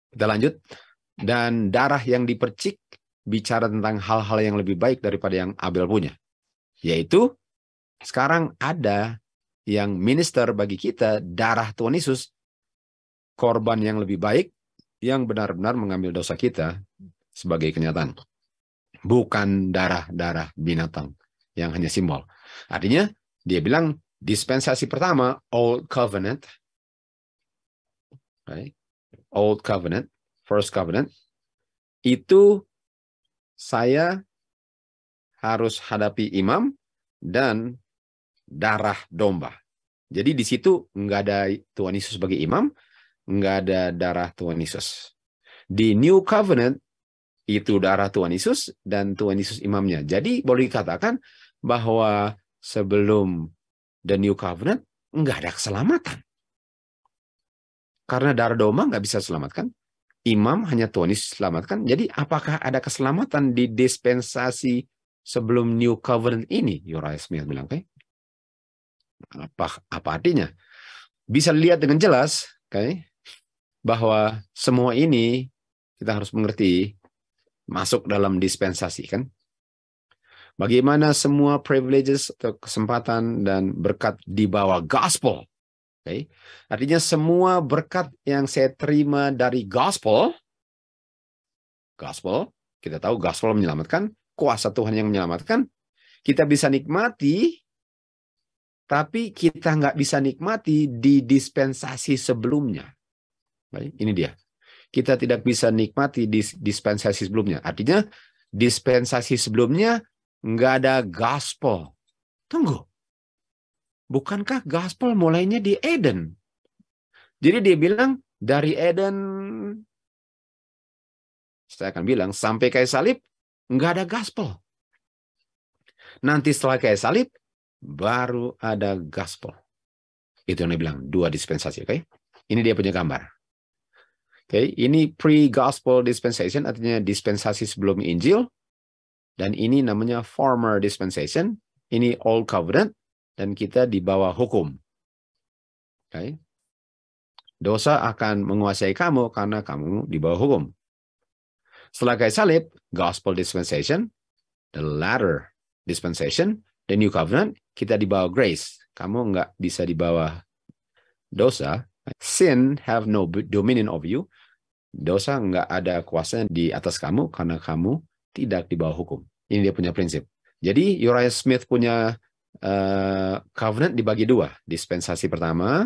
S1: Kita lanjut. Dan darah yang dipercik bicara tentang hal-hal yang lebih baik daripada yang Abel punya. Yaitu, sekarang ada yang minister bagi kita, darah Tuhan Yesus, korban yang lebih baik, yang benar-benar mengambil dosa kita sebagai kenyataan. Bukan darah-darah binatang yang hanya simbol. Artinya, dia bilang, dispensasi pertama, Old Covenant, okay. Old Covenant, First Covenant, itu saya harus hadapi imam dan darah domba. Jadi di situ nggak ada Tuhan Yesus sebagai imam, nggak ada darah Tuhan Yesus. Di New Covenant, itu darah Tuhan Yesus dan Tuhan Yesus imamnya. Jadi boleh dikatakan bahwa sebelum the New Covenant, nggak ada keselamatan. Karena darah domba nggak bisa selamatkan. Imam hanya Tuhan Yesus selamatkan. Jadi apakah ada keselamatan di dispensasi sebelum New Covenant ini? Uriah Smith bilang, okay? Apa artinya? Bisa lihat dengan jelas, okay, bahwa semua ini kita harus mengerti masuk dalam dispensasi, kan? Bagaimana semua privileges atau kesempatan dan berkat di bawah gospel. Okay. Artinya semua berkat yang saya terima dari gospel, kita tahu gospel menyelamatkan, kuasa Tuhan yang menyelamatkan, kita bisa nikmati, tapi kita nggak bisa nikmati di dispensasi sebelumnya. Okay. Ini dia. Kita tidak bisa nikmati di dispensasi sebelumnya. Artinya dispensasi sebelumnya nggak ada gospel. Tunggu. Bukankah gospel mulainya di Eden? Jadi dia bilang dari Eden, saya akan bilang sampai kayu salib nggak ada gospel. Nanti setelah kayu salib baru ada gospel. Itu yang dia bilang dua dispensasi. Okay? Ini dia punya gambar. Okay? Ini pre-gospel dispensation, artinya dispensasi sebelum Injil. Dan ini namanya former dispensation. Ini Old Covenant. Dan kita di bawah hukum. Okay? Dosa akan menguasai kamu karena kamu di bawah hukum. Setelah kayu salib, gospel dispensation, the latter dispensation, the new covenant, kita di bawah grace. Kamu nggak bisa di bawah dosa. Sin have no dominion of you. Dosa nggak ada kuasanya di atas kamu karena kamu tidak di bawah hukum. Ini dia punya prinsip. Jadi Uriah Smith punya covenant dibagi dua. Dispensasi pertama,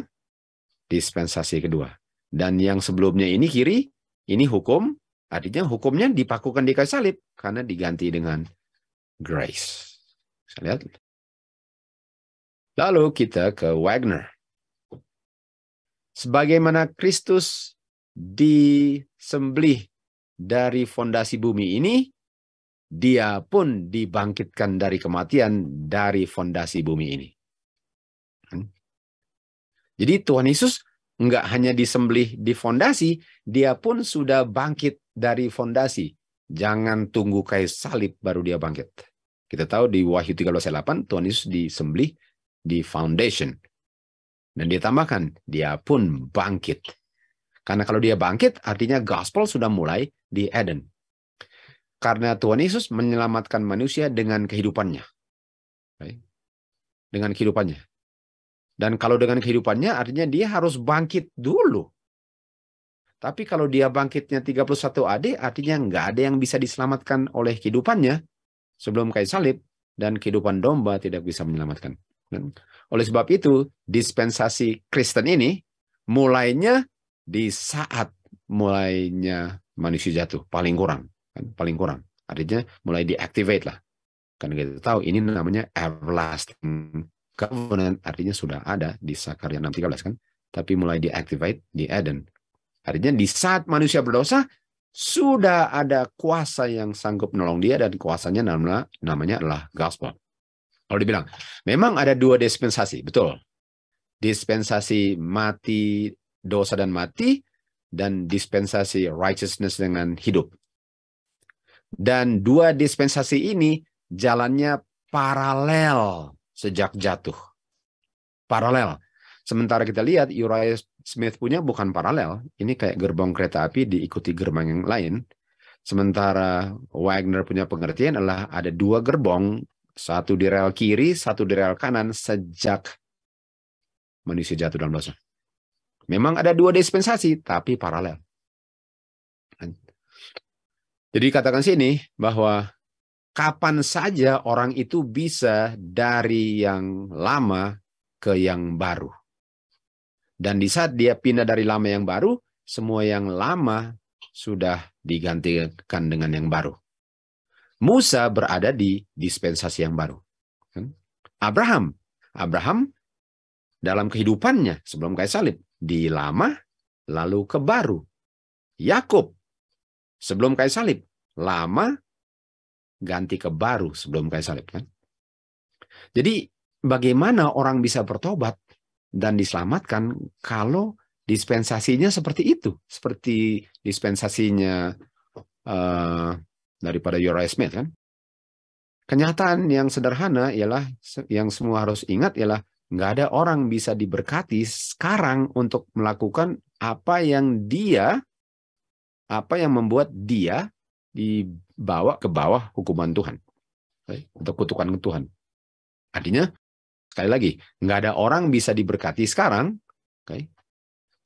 S1: dispensasi kedua. Dan yang sebelumnya ini kiri, ini hukum. Artinya hukumnya dipakukan di kayu salib karena diganti dengan grace. Bisa lihat. Lalu kita ke Wagner. Sebagaimana Kristus disembelih dari fondasi bumi ini, dia pun dibangkitkan dari kematian dari fondasi bumi ini. Jadi Tuhan Yesus nggak hanya disembelih di fondasi, dia pun sudah bangkit dari fondasi. Jangan tunggu kayu salib baru dia bangkit. Kita tahu di Wahyu 13:8 Tuhan Yesus disembelih di foundation. Dan dia tambahkan, dia pun bangkit. Karena kalau dia bangkit, artinya gospel sudah mulai di Eden. Karena Tuhan Yesus menyelamatkan manusia dengan kehidupannya. Dengan kehidupannya. Dan kalau dengan kehidupannya, artinya dia harus bangkit dulu. Tapi kalau dia bangkitnya 31 AD, artinya nggak ada yang bisa diselamatkan oleh kehidupannya sebelum kayu salib, dan kehidupan domba tidak bisa menyelamatkan. Oleh sebab itu, dispensasi Kristen ini mulainya di saat mulainya manusia jatuh, paling kurang. Paling kurang. Artinya mulai diactivate lah. Karena kita tahu ini namanya everlasting covenant, artinya sudah ada di Zakaria 6:13 kan, tapi mulai diactivate di Eden. Artinya di saat manusia berdosa sudah ada kuasa yang sanggup menolong dia, dan kuasanya namanya adalah gospel. Kalau dibilang memang ada dua dispensasi, betul. Dispensasi mati, dosa dan mati, dan dispensasi righteousness dengan hidup. Dan dua dispensasi ini jalannya paralel sejak jatuh. Paralel. Sementara kita lihat Uriah Smith punya bukan paralel. Ini kayak gerbong kereta api diikuti gerbong yang lain. Sementara Wagner punya pengertian adalah ada dua gerbong, satu di rel kiri, satu di rel kanan sejak manusia jatuh dalam dosa. Memang ada dua dispensasi, tapi paralel. Jadi katakan sini bahwa kapan saja orang itu bisa dari yang lama ke yang baru. Dan di saat dia pindah dari lama yang baru, semua yang lama sudah digantikan dengan yang baru. Musa berada di dispensasi yang baru. Abraham dalam kehidupannya sebelum kayu salib, di lama lalu ke baru. Yakub sebelum kayu salib, lama ganti ke baru sebelum kayu salib kan. Jadi bagaimana orang bisa bertobat dan diselamatkan kalau dispensasinya seperti itu, seperti dispensasinya daripada Uriah Smith kan. Kenyataan yang sederhana ialah, yang semua harus ingat ialah, nggak ada orang bisa diberkati sekarang untuk melakukan apa yang membuat dia dibawa ke bawah hukuman Tuhan, untuk kutukan Tuhan. Artinya, sekali lagi, nggak ada orang bisa diberkati sekarang,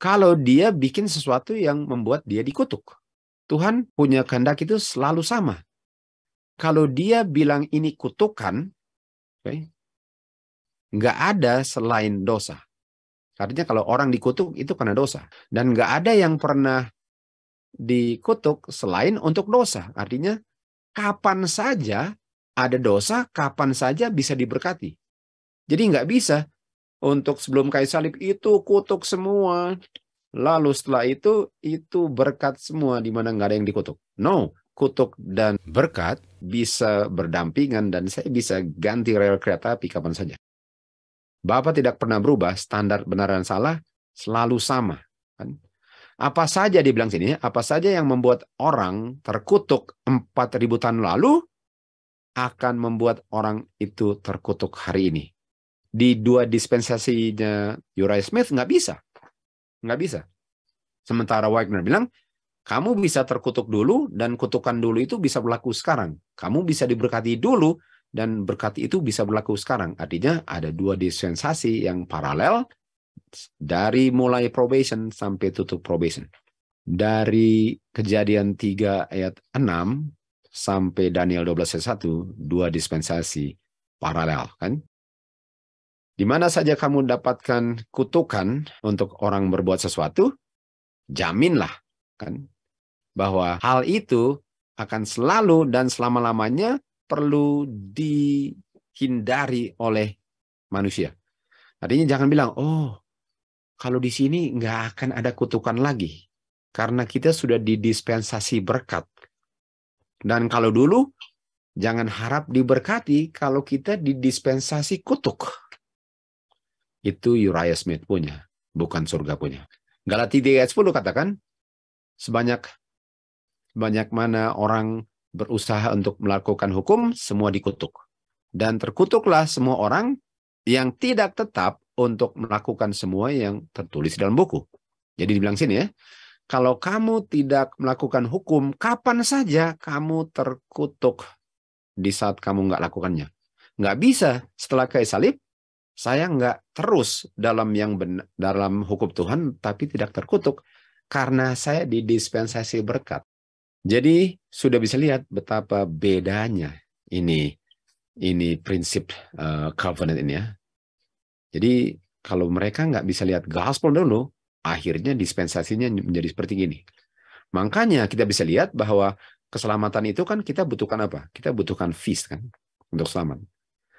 S1: kalau dia bikin sesuatu yang membuat dia dikutuk. Tuhan punya kehendak itu selalu sama. Kalau dia bilang ini kutukan, nggak ada selain dosa. Artinya kalau orang dikutuk itu karena dosa. Dan nggak ada yang pernah dikutuk selain untuk dosa. Artinya kapan saja ada dosa, kapan saja bisa diberkati. Jadi nggak bisa untuk sebelum kayu salib itu kutuk semua, lalu setelah itu berkat semua di mana nggak ada yang dikutuk. No, kutuk dan berkat bisa berdampingan, dan saya bisa ganti rel kereta api kapan saja. Bapa tidak pernah berubah, standar benar dan salah selalu sama. Apa saja dibilang sini, apa saja yang membuat orang terkutuk 4.000 tahun lalu akan membuat orang itu terkutuk hari ini. Di dua dispensasinya Uriah Smith nggak bisa. Nggak bisa. Sementara Wagner bilang, kamu bisa terkutuk dulu, dan kutukan dulu itu bisa berlaku sekarang. Kamu bisa diberkati dulu, dan berkat itu bisa berlaku sekarang. Artinya ada dua dispensasi yang paralel dari mulai probation sampai tutup probation. Dari Kejadian 3 ayat 6 sampai Daniel 12 ayat 1, dua dispensasi paralel kan. Di mana saja kamu dapatkan kutukan untuk orang berbuat sesuatu, jaminlah kan bahwa hal itu akan selalu dan selama-lamanya perlu dihindari oleh manusia. Artinya jangan bilang, oh kalau di sini nggak akan ada kutukan lagi, karena kita sudah di dispensasi berkat. Dan kalau dulu jangan harap diberkati kalau kita didispensasi kutuk. Itu Uriah Smith punya, bukan surga punya. Galatia 3 ayat 10 katakan, sebanyak mana orang berusaha untuk melakukan hukum, semua dikutuk. Dan terkutuklah semua orang yang tidak tetap untuk melakukan semua yang tertulis dalam buku. Jadi dibilang sini ya, kalau kamu tidak melakukan hukum, kapan saja kamu terkutuk di saat kamu nggak lakukannya. Nggak bisa setelah kayak salib, saya nggak terus dalam dalam hukum Tuhan, tapi tidak terkutuk karena saya didispensasi berkat. Jadi sudah bisa lihat betapa bedanya ini prinsip covenant ini ya. Jadi kalau mereka nggak bisa lihat gospel dulu, akhirnya dispensasinya menjadi seperti gini. Makanya kita bisa lihat bahwa keselamatan itu kan kita butuhkan apa? Kita butuhkan feast kan untuk selamat.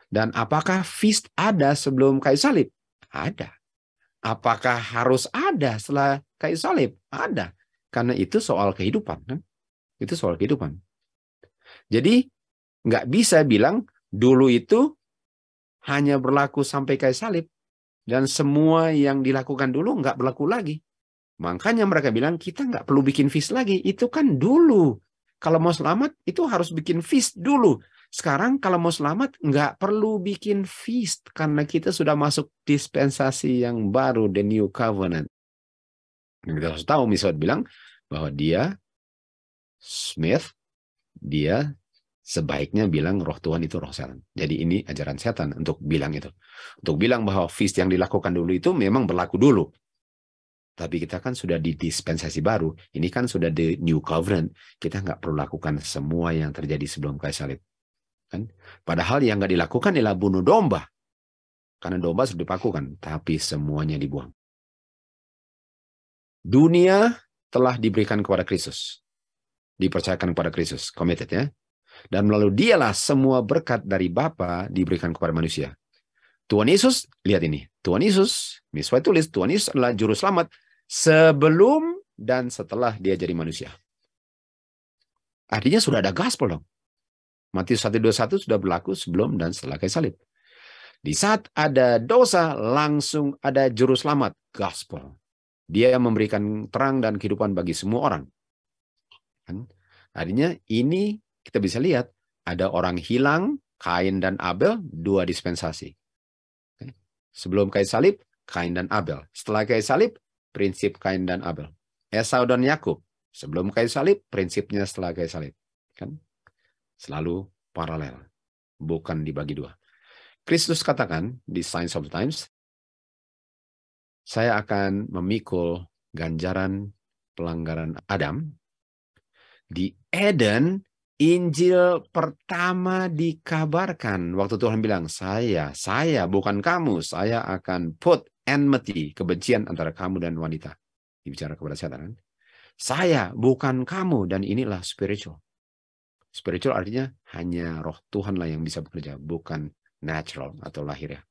S1: Dan apakah feast ada sebelum kayu salib? Ada. Apakah harus ada setelah kayu salib? Ada. Karena itu soal kehidupan kan? Itu soal kehidupan. Jadi nggak bisa bilang dulu itu hanya berlaku sampai kayu salib dan semua yang dilakukan dulu nggak berlaku lagi. Makanya mereka bilang kita nggak perlu bikin feast lagi. Itu kan dulu. Kalau mau selamat itu harus bikin feast dulu. Sekarang kalau mau selamat nggak perlu bikin feast karena kita sudah masuk dispensasi yang baru, the new covenant. Dan kita harus tahu misalnya bilang bahwa dia Smith, dia sebaiknya bilang roh Tuhan itu roh setan. Jadi ini ajaran setan untuk bilang itu. Untuk bilang bahwa feast yang dilakukan dulu itu memang berlaku dulu. Tapi kita kan sudah di dispensasi baru. Ini kan sudah the new covenant. Kita nggak perlu lakukan semua yang terjadi sebelum kayu salib. Kan? Padahal yang nggak dilakukan adalah bunuh domba. Karena domba sudah dipakukan. Tapi semuanya dibuang. Dunia telah diberikan kepada Kristus. Dipercayakan kepada Kristus, committed ya. Dan melalui dialah semua berkat dari Bapa diberikan kepada manusia. Tuhan Yesus, lihat ini. Tuhan Yesus, misal tulis, Tuhan Yesus adalah juru selamat sebelum dan setelah dia jadi manusia. Artinya sudah ada gospel dong. Matius 1:21 sudah berlaku sebelum dan setelah kayu salib. Di saat ada dosa, langsung ada juru selamat, gospel. Dia memberikan terang dan kehidupan bagi semua orang. Artinya ini kita bisa lihat ada orang hilang, Kain dan Abel, dua dispensasi. Sebelum kayu salib, Kain dan Abel. Setelah kayu salib, prinsip Kain dan Abel. Esau dan Yakub. Sebelum kayu salib, prinsipnya setelah kayu salib. Kan? Selalu paralel. Bukan dibagi dua. Kristus katakan di Signs of the Times, saya akan memikul ganjaran pelanggaran Adam. Di Eden, Injil pertama dikabarkan. Waktu Tuhan bilang, saya bukan kamu. Saya akan put enmity, kebencian antara kamu dan wanita. Dibicara kepada setan. Saya bukan kamu. Dan inilah spiritual. Spiritual artinya hanya roh Tuhanlah yang bisa bekerja. Bukan natural atau lahir ya.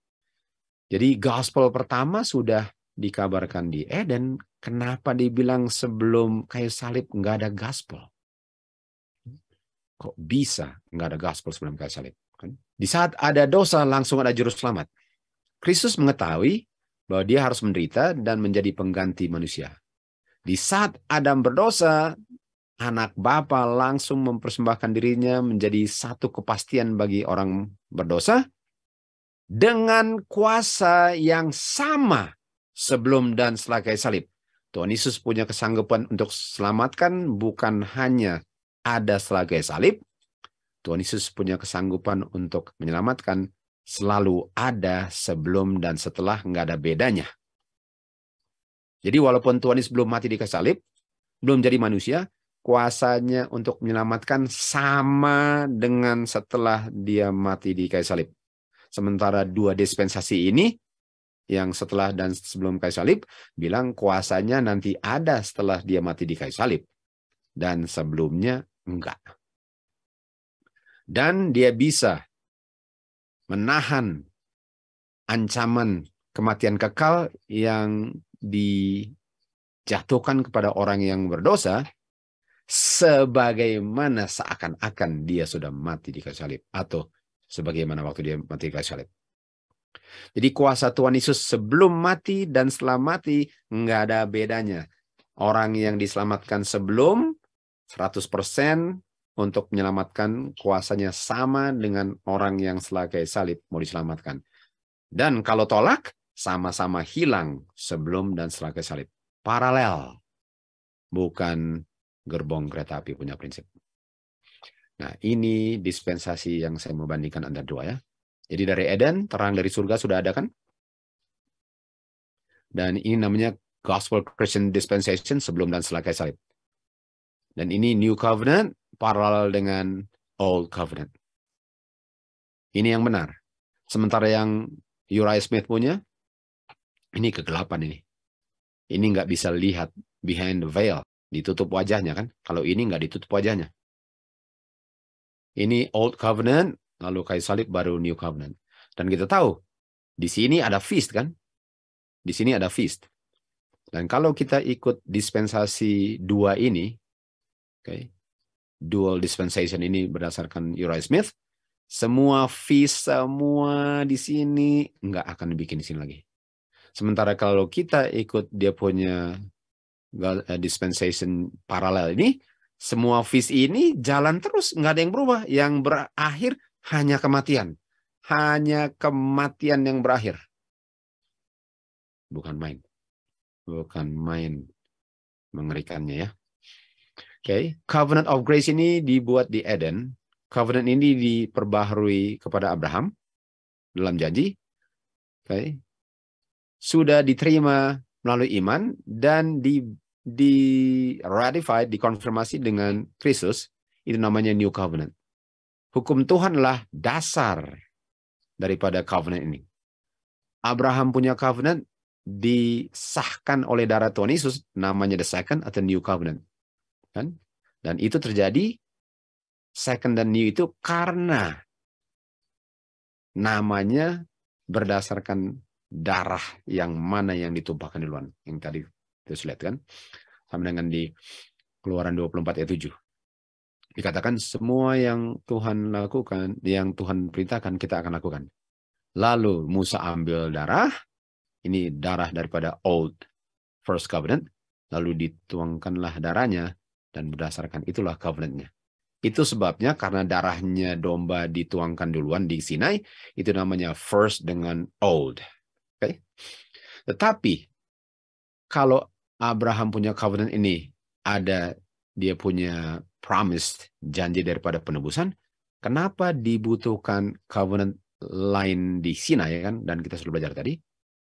S1: Jadi gospel pertama sudah dikabarkan di Eden. Kenapa dibilang sebelum kayu salib nggak ada gospel? Kok bisa nggak ada gospel sebelum kayu salib? Di saat ada dosa, langsung ada juru selamat. Kristus mengetahui bahwa dia harus menderita dan menjadi pengganti manusia. Di saat Adam berdosa, anak Bapa langsung mempersembahkan dirinya menjadi satu kepastian bagi orang berdosa dengan kuasa yang sama sebelum dan setelah kayu salib. Tuhan Yesus punya kesanggupan untuk selamatkan bukan hanya ada setelah kayu salib, Tuhan Yesus punya kesanggupan untuk menyelamatkan selalu ada sebelum dan setelah, nggak ada bedanya. Jadi walaupun Tuhan Yesus belum mati di kayu salib, belum jadi manusia, kuasanya untuk menyelamatkan sama dengan setelah dia mati di kayu salib. Sementara dua dispensasi ini, yang setelah dan sebelum kayu salib, bilang kuasanya nanti ada setelah dia mati di kayu salib. Dan sebelumnya enggak. Dan dia bisa menahan ancaman kematian kekal yang dijatuhkan kepada orang yang berdosa sebagaimana seakan-akan dia sudah mati di kayu salib, atau sebagaimana waktu dia mati di kayu salib. Jadi kuasa Tuhan Yesus sebelum mati dan setelah mati nggak ada bedanya. Orang yang diselamatkan sebelum 100% untuk menyelamatkan, kuasanya sama dengan orang yang setelah kayu salib mau diselamatkan. Dan kalau tolak, sama-sama hilang sebelum dan setelah kayu salib. Paralel. Bukan gerbong kereta api punya prinsip. Nah, ini dispensasi yang saya mau bandingkan antara dua ya. Jadi dari Eden, terang dari surga sudah ada kan? Dan ini namanya Gospel Christian Dispensation sebelum dan setelah kayu salib. Dan ini New Covenant paralel dengan Old Covenant. Ini yang benar. Sementara yang Uriah Smith punya, ini kegelapan ini. Ini nggak bisa lihat behind the veil. Ditutup wajahnya kan. Kalau ini nggak ditutup wajahnya. Ini Old Covenant, lalu kayu salib baru New Covenant. Dan kita tahu, di sini ada feast kan. Di sini ada feast. Dan kalau kita ikut dispensasi dua ini, okay, dual dispensation ini berdasarkan Uriah Smith, semua feast, semua di sini nggak akan dibikin di sini lagi. Sementara kalau kita ikut dia punya dispensation paralel ini, semua feast ini jalan terus, nggak ada yang berubah. Yang berakhir hanya kematian. Hanya kematian yang berakhir. Bukan main. Bukan main mengerikannya ya. Oke, Covenant of Grace ini dibuat di Eden. Covenant ini diperbaharui kepada Abraham dalam janji. Oke. Sudah diterima melalui iman dan ratified, dikonfirmasi dengan Kristus. Itu namanya New Covenant. Hukum Tuhanlah dasar daripada covenant ini. Abraham punya covenant disahkan oleh darah Tuhan Yesus, namanya the second atau New Covenant. Kan? Dan itu terjadi second dan new itu karena namanya berdasarkan darah yang mana yang ditumpahkan di luar. Yang tadi kita lihat kan. Sama dengan di Keluaran 24 ayat 7. Dikatakan semua yang Tuhan lakukan, yang Tuhan perintahkan, kita akan lakukan. Lalu Musa ambil darah, ini darah daripada Old First Covenant, lalu dituangkanlah darahnya, dan berdasarkan itulah covenantnya. Itu sebabnya karena darahnya domba dituangkan duluan di Sinai, itu namanya first dengan old. Okay? Tetapi kalau Abraham punya covenant ini, ada dia punya promise, janji daripada penebusan, kenapa dibutuhkan covenant lain di Sinai kan? Dan kita sudah belajar tadi.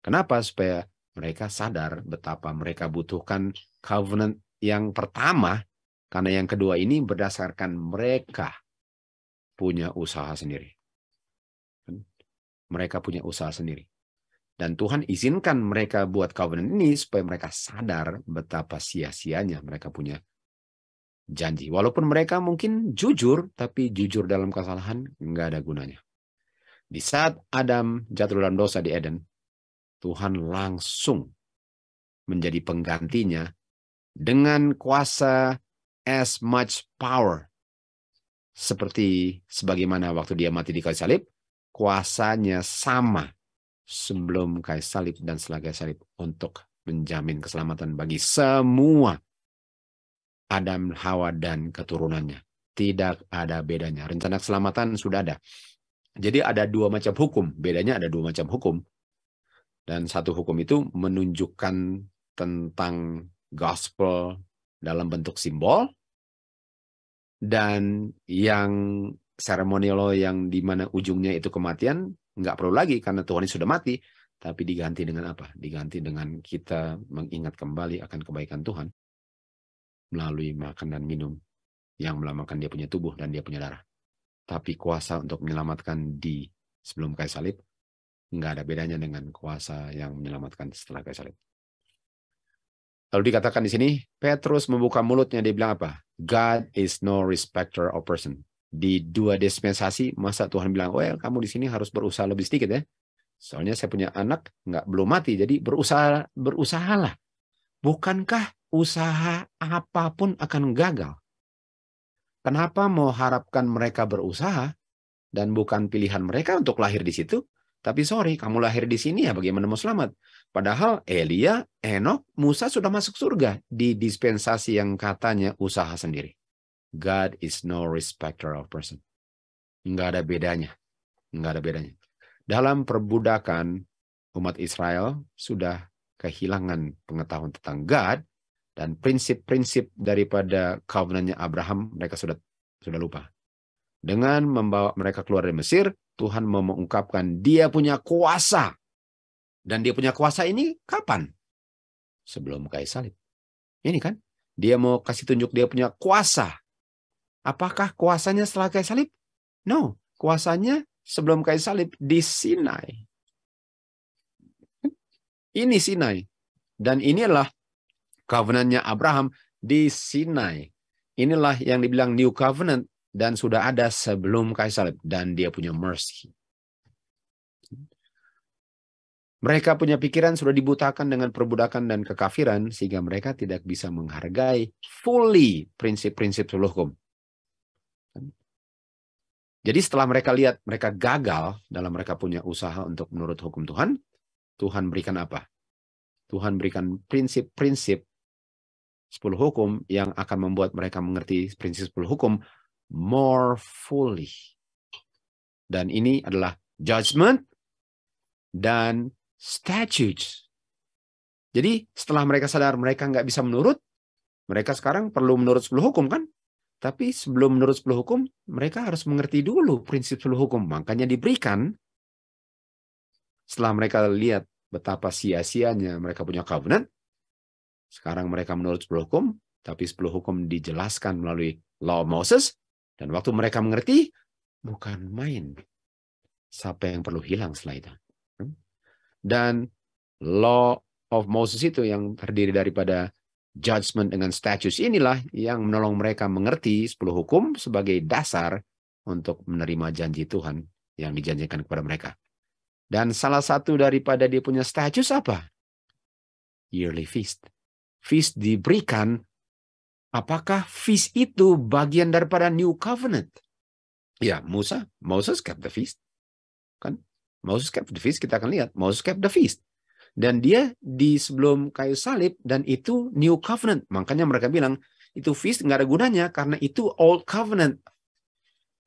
S1: Kenapa? Supaya mereka sadar betapa mereka butuhkan covenant yang pertama, karena yang kedua ini berdasarkan mereka punya usaha sendiri. Mereka punya usaha sendiri. Dan Tuhan izinkan mereka buat covenant ini supaya mereka sadar betapa sia-sianya mereka punya janji. Walaupun mereka mungkin jujur, tapi jujur dalam kesalahan nggak ada gunanya. Di saat Adam jatuh dalam dosa di Eden, Tuhan langsung menjadi penggantinya dengan kuasa as much power. Seperti sebagaimana waktu dia mati di kayu salib, kuasanya sama sebelum kayu salib dan setelah kayu salib untuk menjamin keselamatan bagi semua Adam, Hawa, dan keturunannya. Tidak ada bedanya. Rencana keselamatan sudah ada. Jadi ada dua macam hukum. Bedanya ada dua macam hukum. Dan satu hukum itu menunjukkan tentang gospel dalam bentuk simbol. Dan yang seremonial yang di mana ujungnya itu kematian, nggak perlu lagi karena Tuhan sudah mati. Tapi diganti dengan apa? Diganti dengan kita mengingat kembali akan kebaikan Tuhan melalui makan dan minum yang melambangkan dia punya tubuh dan dia punya darah. Tapi kuasa untuk menyelamatkan di sebelum kayu salib nggak ada bedanya dengan kuasa yang menyelamatkan setelah kayu salib. Lalu dikatakan di sini, Petrus membuka mulutnya, dia bilang apa? God is no respecter of person. Di dua dispensasi, masa Tuhan bilang, well, kamu di sini harus berusaha lebih sedikit ya. Soalnya saya punya anak belum mati, jadi berusahalah. Bukankah usaha apapun akan gagal? Kenapa mau harapkan mereka berusaha dan bukan pilihan mereka untuk lahir di situ? Tapi sorry, kamu lahir di sini ya bagaimana mau selamat? Padahal Elia, Henokh, Musa sudah masuk surga di dispensasi yang katanya usaha sendiri. God is no respecter of person. Nggak ada bedanya. Nggak ada bedanya. Dalam perbudakan, umat Israel sudah kehilangan pengetahuan tentang God, dan prinsip-prinsip daripada covenant-nya Abraham mereka sudah lupa. Dengan membawa mereka keluar dari Mesir, Tuhan mau mengungkapkan dia punya kuasa. Dan dia punya kuasa ini kapan? Sebelum kayu salib. Ini kan, dia mau kasih tunjuk dia punya kuasa. Apakah kuasanya setelah kayu salib? No, kuasanya sebelum kayu salib di Sinai. Ini Sinai. Dan inilah covenant-nya Abraham di Sinai. Inilah yang dibilang New Covenant dan sudah ada sebelum kayu salib. Dan dia punya mercy. Mereka punya pikiran sudah dibutakan dengan perbudakan dan kekafiran sehingga mereka tidak bisa menghargai fully prinsip-prinsip sulh hukum. Jadi setelah mereka lihat mereka gagal dalam mereka punya usaha untuk menurut hukum Tuhan, Tuhan berikan apa? Tuhan berikan prinsip-prinsip 10 hukum yang akan membuat mereka mengerti prinsip 10 hukum more fully. Dan ini adalah judgment dan statutes. Jadi setelah mereka sadar mereka nggak bisa menurut, mereka sekarang perlu menurut 10 hukum kan? Tapi sebelum menurut 10 hukum, mereka harus mengerti dulu prinsip 10 hukum. Makanya diberikan, setelah mereka lihat betapa sia-sianya mereka punya covenant, sekarang mereka menurut 10 hukum, tapi 10 hukum dijelaskan melalui Law of Moses, dan waktu mereka mengerti, bukan main. Siapa yang perlu hilang setelah itu? Dan Law of Moses itu yang terdiri daripada judgment dengan statutes inilah yang menolong mereka mengerti 10 hukum sebagai dasar untuk menerima janji Tuhan yang dijanjikan kepada mereka. Dan salah satu daripada dia punya statutes apa? Yearly feast. Feast diberikan, apakah feast itu bagian daripada New Covenant? Ya, Moses kept the feast. Kan? Moses kept the feast, kita akan lihat. Moses kept the feast. Dan dia di sebelum kayu salib, dan itu New Covenant. Makanya mereka bilang, itu feast nggak ada gunanya, karena itu Old Covenant.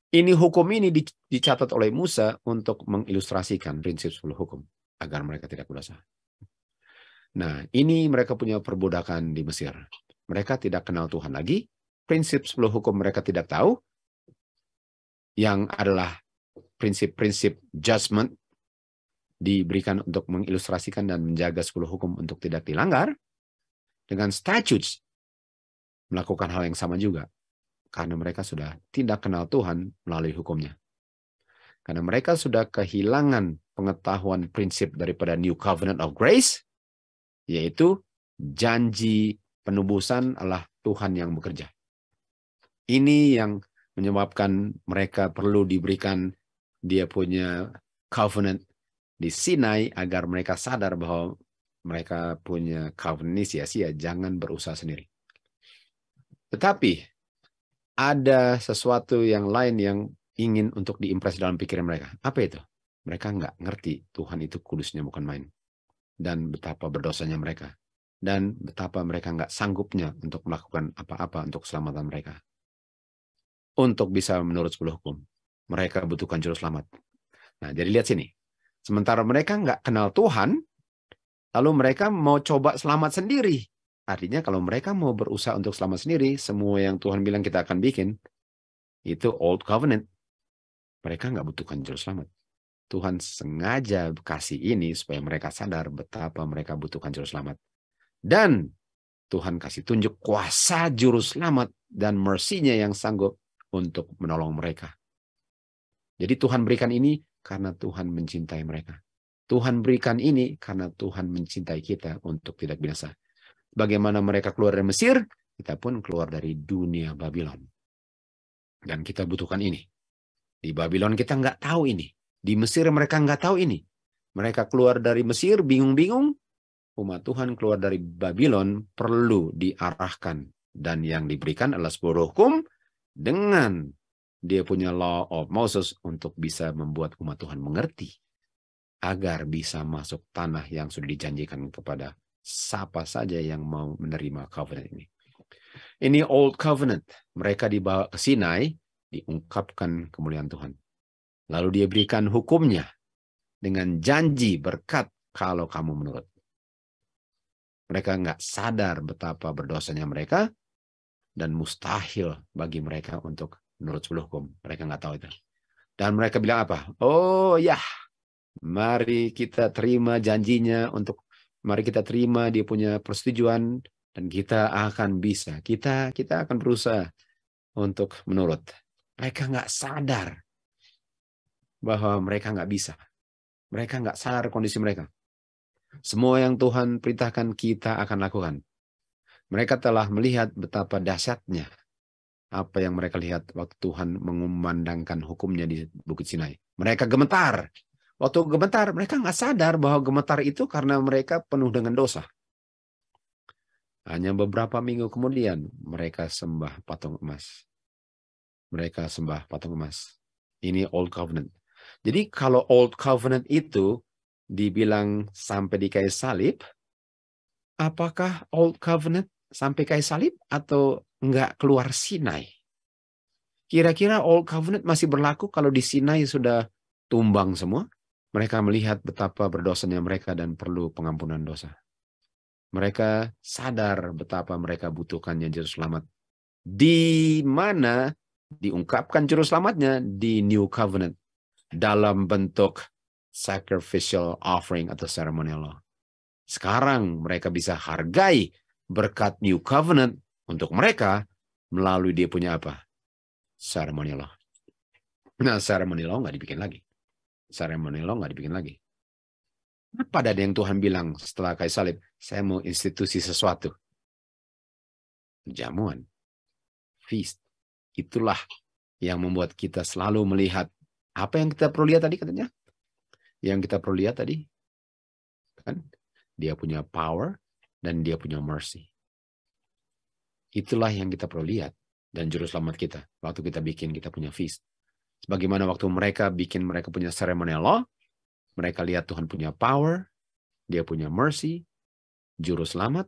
S1: Ini hukum ini dicatat oleh Musa untuk mengilustrasikan prinsip 10 hukum, agar mereka tidak berdosa. Nah, ini mereka punya perbudakan di Mesir. Mereka tidak kenal Tuhan lagi, prinsip 10 hukum mereka tidak tahu, yang adalah prinsip-prinsip judgment, diberikan untuk mengilustrasikan dan menjaga 10 hukum untuk tidak dilanggar. Dengan statutes melakukan hal yang sama juga, karena mereka sudah tidak kenal Tuhan melalui hukumnya. Karena mereka sudah kehilangan pengetahuan prinsip daripada New Covenant of Grace, yaitu janji penebusan adalah Tuhan yang bekerja. Ini yang menyebabkan mereka perlu diberikan dia punya covenant di Sinai agar mereka sadar bahwa mereka punya covenant ini sia-sia, jangan berusaha sendiri. Tetapi ada sesuatu yang lain yang ingin untuk diimpress dalam pikiran mereka. Apa itu? Mereka nggak ngerti Tuhan itu kudusnya bukan main. Dan betapa berdosanya mereka. Dan betapa mereka nggak sanggupnya untuk melakukan apa-apa untuk keselamatan mereka. Untuk bisa menurut 10 hukum, mereka butuhkan juru selamat. Nah, jadi lihat sini. Sementara mereka nggak kenal Tuhan, lalu mereka mau coba selamat sendiri. Artinya kalau mereka mau berusaha untuk selamat sendiri, semua yang Tuhan bilang kita akan bikin, itu Old Covenant. Mereka nggak butuhkan juru selamat. Tuhan sengaja kasih ini supaya mereka sadar betapa mereka butuhkan juru selamat. Dan Tuhan kasih tunjuk kuasa juru selamat dan mercy-nya yang sanggup untuk menolong mereka. Jadi Tuhan berikan ini karena Tuhan mencintai mereka. Tuhan berikan ini karena Tuhan mencintai kita untuk tidak binasa. Bagaimana mereka keluar dari Mesir, kita pun keluar dari dunia Babylon. Dan kita butuhkan ini. Di Babylon kita nggak tahu ini. Di Mesir mereka nggak tahu ini. Mereka keluar dari Mesir bingung-bingung. Umat Tuhan keluar dari Babylon perlu diarahkan. Dan yang diberikan adalah 10 hukum dengan dia punya law of Moses untuk bisa membuat umat Tuhan mengerti agar bisa masuk tanah yang sudah dijanjikan kepada siapa saja yang mau menerima covenant ini. Ini Old Covenant. Mereka dibawa ke Sinai, diungkapkan kemuliaan Tuhan. Lalu dia berikan hukumnya dengan janji berkat kalau kamu menurut. Mereka nggak sadar betapa berdosanya mereka dan mustahil bagi mereka untuk menurut 10 hukum. Mereka nggak tahu itu. Dan mereka bilang apa? Oh ya, mari kita terima janjinya mari kita terima dia punya persetujuan dan kita akan bisa. Kita akan berusaha untuk menurut. Mereka nggak sadar bahwa mereka nggak bisa. Mereka nggak sadar kondisi mereka. Semua yang Tuhan perintahkan kita akan lakukan. Mereka telah melihat betapa dahsyatnya apa yang mereka lihat waktu Tuhan mengumandangkan hukumnya di Bukit Sinai. Mereka gemetar. Waktu gemetar, mereka nggak sadar bahwa gemetar itu karena mereka penuh dengan dosa. Hanya beberapa minggu kemudian, mereka sembah patung emas. Mereka sembah patung emas. Ini Old Covenant. Jadi kalau Old Covenant itu dibilang sampai di kayu salib, apakah Old Covenant sampai kayu salib atau nggak keluar Sinai? Kira-kira Old Covenant masih berlaku kalau di Sinai sudah tumbang semua? Mereka melihat betapa berdosanya mereka dan perlu pengampunan dosa. Mereka sadar betapa mereka butuhkannya juru selamat. Di mana diungkapkan juru selamatnya di New Covenant dalam bentuk sacrificial offering atau ceremonial law. Sekarang mereka bisa hargai berkat New Covenant untuk mereka melalui dia punya apa? Ceremonial law. Nah, ceremonial law nggak dibikin lagi. Ceremonial law nggak dibikin lagi. Apa ada yang Tuhan bilang setelah kayu salib? Saya mau institusi sesuatu. Jamuan. Feast. Itulah yang membuat kita selalu melihat apa yang kita perlu lihat tadi katanya. Yang kita perlu lihat tadi. Kan? Dia punya power dan dia punya mercy. Itulah yang kita perlu lihat. Dan juru selamat kita. Waktu kita bikin kita punya feast. Sebagaimana waktu mereka punya ceremonial law. Mereka lihat Tuhan punya power, dia punya mercy, juru selamat.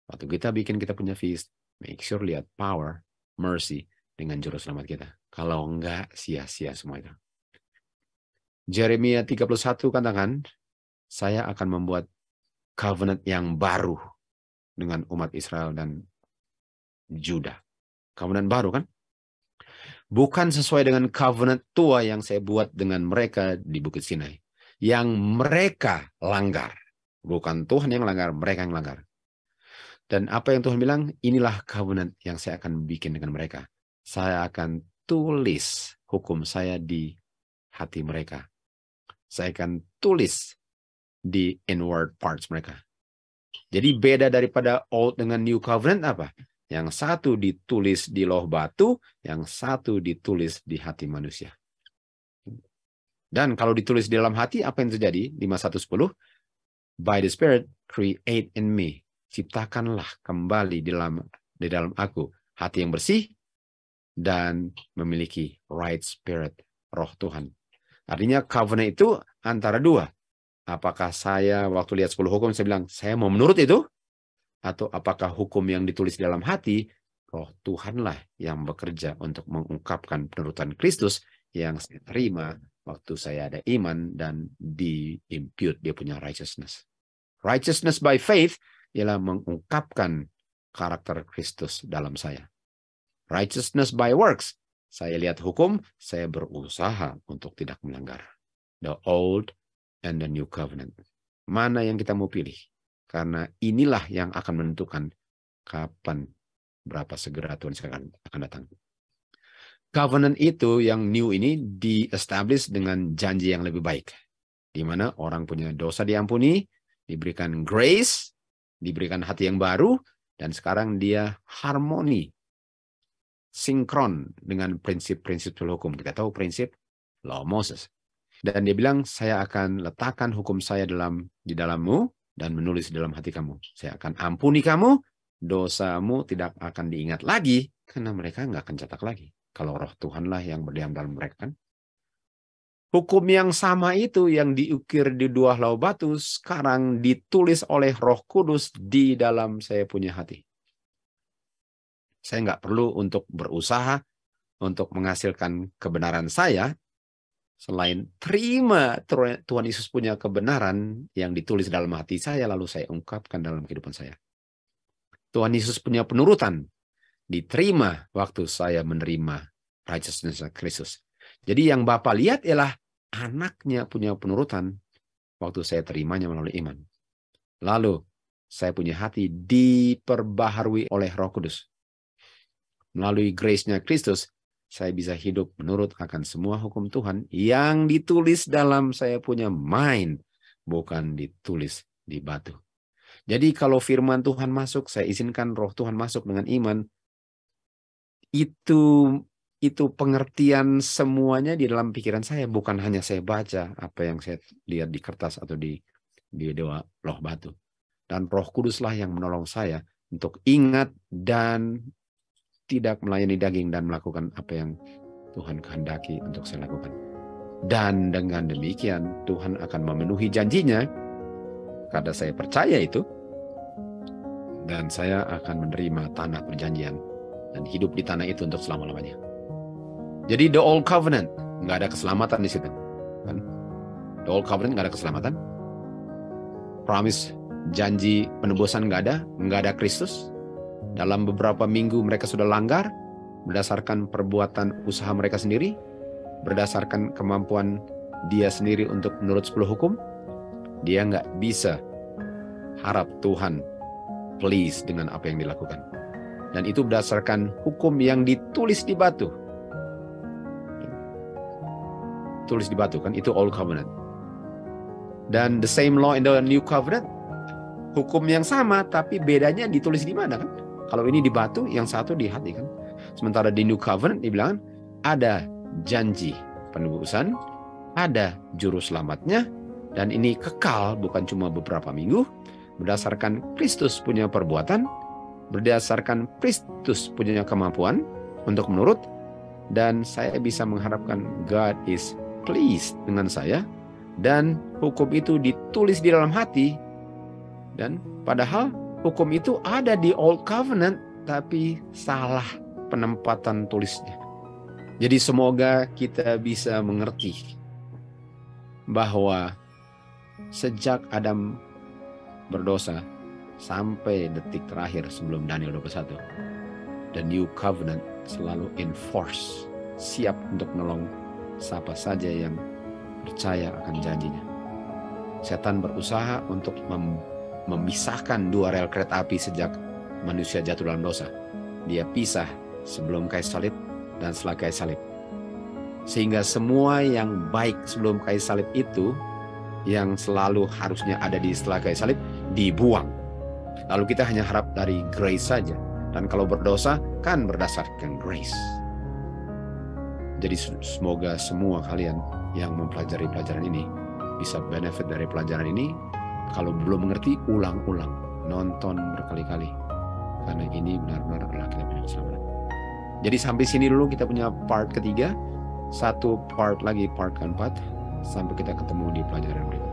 S1: Waktu kita bikin kita punya feast, make sure lihat power, mercy dengan juru selamat kita. Kalau enggak, sia-sia semua itu. Jeremia 31 katakan, saya akan membuat covenant yang baru dengan umat Israel dan Juda. Covenant baru kan? Bukan sesuai dengan covenant tua yang saya buat dengan mereka di Bukit Sinai. Yang mereka langgar. Bukan Tuhan yang langgar, mereka yang langgar. Dan apa yang Tuhan bilang, inilah covenant yang saya akan bikin dengan mereka. Saya akan tulis hukum saya di hati mereka. Saya akan tulis di inward parts mereka. Jadi beda daripada Old dengan New Covenant apa? Yang satu ditulis di loh batu, yang satu ditulis di hati manusia. Dan kalau ditulis di dalam hati, apa yang terjadi? 5:1-10, by the Spirit, create in me. Ciptakanlah kembali di dalam aku hati yang bersih dan memiliki right spirit, roh Tuhan. Artinya covenant itu antara dua. Apakah saya waktu lihat 10 hukum, saya bilang, saya mau menurut itu? Atau apakah hukum yang ditulis di dalam hati, roh Tuhanlah yang bekerja untuk mengungkapkan penurutan Kristus yang saya terima waktu saya ada iman dan di-impute dia punya righteousness. Righteousness by faith ialah mengungkapkan karakter Kristus dalam saya. Righteousness by works, saya lihat hukum, saya berusaha untuk tidak melanggar. The old and the new covenant. Mana yang kita mau pilih? Karena inilah yang akan menentukan kapan, berapa segera Tuhan akan datang. Covenant itu yang new ini di-establish dengan janji yang lebih baik. Di mana orang punya dosa diampuni, diberikan grace, diberikan hati yang baru, dan sekarang dia harmoni, sinkron dengan prinsip-prinsip hukum. Kita tahu prinsip Law Moses. Dan dia bilang, saya akan letakkan hukum saya di dalammu dan menulis di dalam hati kamu. Saya akan ampuni kamu, dosamu tidak akan diingat lagi Karena mereka nggak akan cetak lagi. Kalau roh Tuhanlah yang berdiam dalam mereka kan. Hukum yang sama itu yang diukir di dua lau batu sekarang ditulis oleh Roh Kudus di dalam saya punya hati. Saya nggak perlu untuk berusaha untuk menghasilkan kebenaran saya selain terima Tuhan Yesus punya kebenaran yang ditulis dalam hati saya lalu saya ungkapkan dalam kehidupan saya. Tuhan Yesus punya penurutan diterima waktu saya menerima righteousness Kristus. Jadi yang Bapak lihat ialah anaknya punya penurutan waktu saya terimanya melalui iman. Lalu saya punya hati diperbaharui oleh Roh Kudus. Melalui grace-nya Kristus, saya bisa hidup menurut akan semua hukum Tuhan yang ditulis dalam saya punya mind, bukan ditulis di batu. Jadi kalau firman Tuhan masuk, saya izinkan Roh Tuhan masuk dengan iman. Itu pengertian semuanya di dalam pikiran saya, bukan hanya saya baca apa yang saya lihat di kertas atau di dua loh batu. Dan Roh Kuduslah yang menolong saya untuk ingat dan tidak melayani daging dan melakukan apa yang Tuhan kehendaki untuk saya lakukan. Dan dengan demikian Tuhan akan memenuhi janjinya karena saya percaya itu, dan saya akan menerima tanah perjanjian dan hidup di tanah itu untuk selama-lamanya. Jadi the old covenant nggak ada keselamatan di situ, kan? The old covenant nggak ada keselamatan. Promise, janji penebusan nggak ada Kristus. Dalam beberapa minggu mereka sudah langgar berdasarkan perbuatan usaha mereka sendiri, berdasarkan kemampuan dia sendiri untuk menurut 10 hukum. Dia nggak bisa harap Tuhan please dengan apa yang dilakukan. Dan itu berdasarkan hukum yang ditulis di batu. Tulis di batu kan, itu old covenant. Dan the same law in the new covenant, hukum yang sama tapi bedanya ditulis di mana kan? Kalau ini di batu, yang satu di hati kan. Sementara di new covenant dibilang ada janji penebusan, ada juru selamatnya, dan ini kekal bukan cuma beberapa minggu, berdasarkan Kristus punya perbuatan, berdasarkan Kristus punya kemampuan untuk menurut, dan saya bisa mengharapkan God is pleased dengan saya, dan hukum itu ditulis di dalam hati, dan padahal hukum itu ada di Old Covenant, tapi salah penempatan tulisnya. Jadi semoga kita bisa mengerti bahwa sejak Adam berdosa sampai detik terakhir sebelum Daniel 21, the new covenant selalu enforce, siap untuk menolong siapa saja yang percaya akan janjinya. Setan berusaha untuk memisahkan dua rel kereta api sejak manusia jatuh dalam dosa. Dia pisah sebelum kayu salib dan setelah kayu salib. Sehingga semua yang baik sebelum kayu salib itu, yang selalu harusnya ada di setelah kayu salib, dibuang. Lalu kita hanya harap dari grace saja. Dan kalau berdosa, kan berdasarkan grace. Jadi semoga semua kalian yang mempelajari pelajaran ini bisa benefit dari pelajaran ini. Kalau belum mengerti, ulang-ulang. Nonton berkali-kali. Karena ini benar-benar adalah kita punya keselamatan. Jadi sampai sini dulu kita punya part ketiga. Satu part lagi, part keempat. Sampai kita ketemu di pelajaran berikutnya.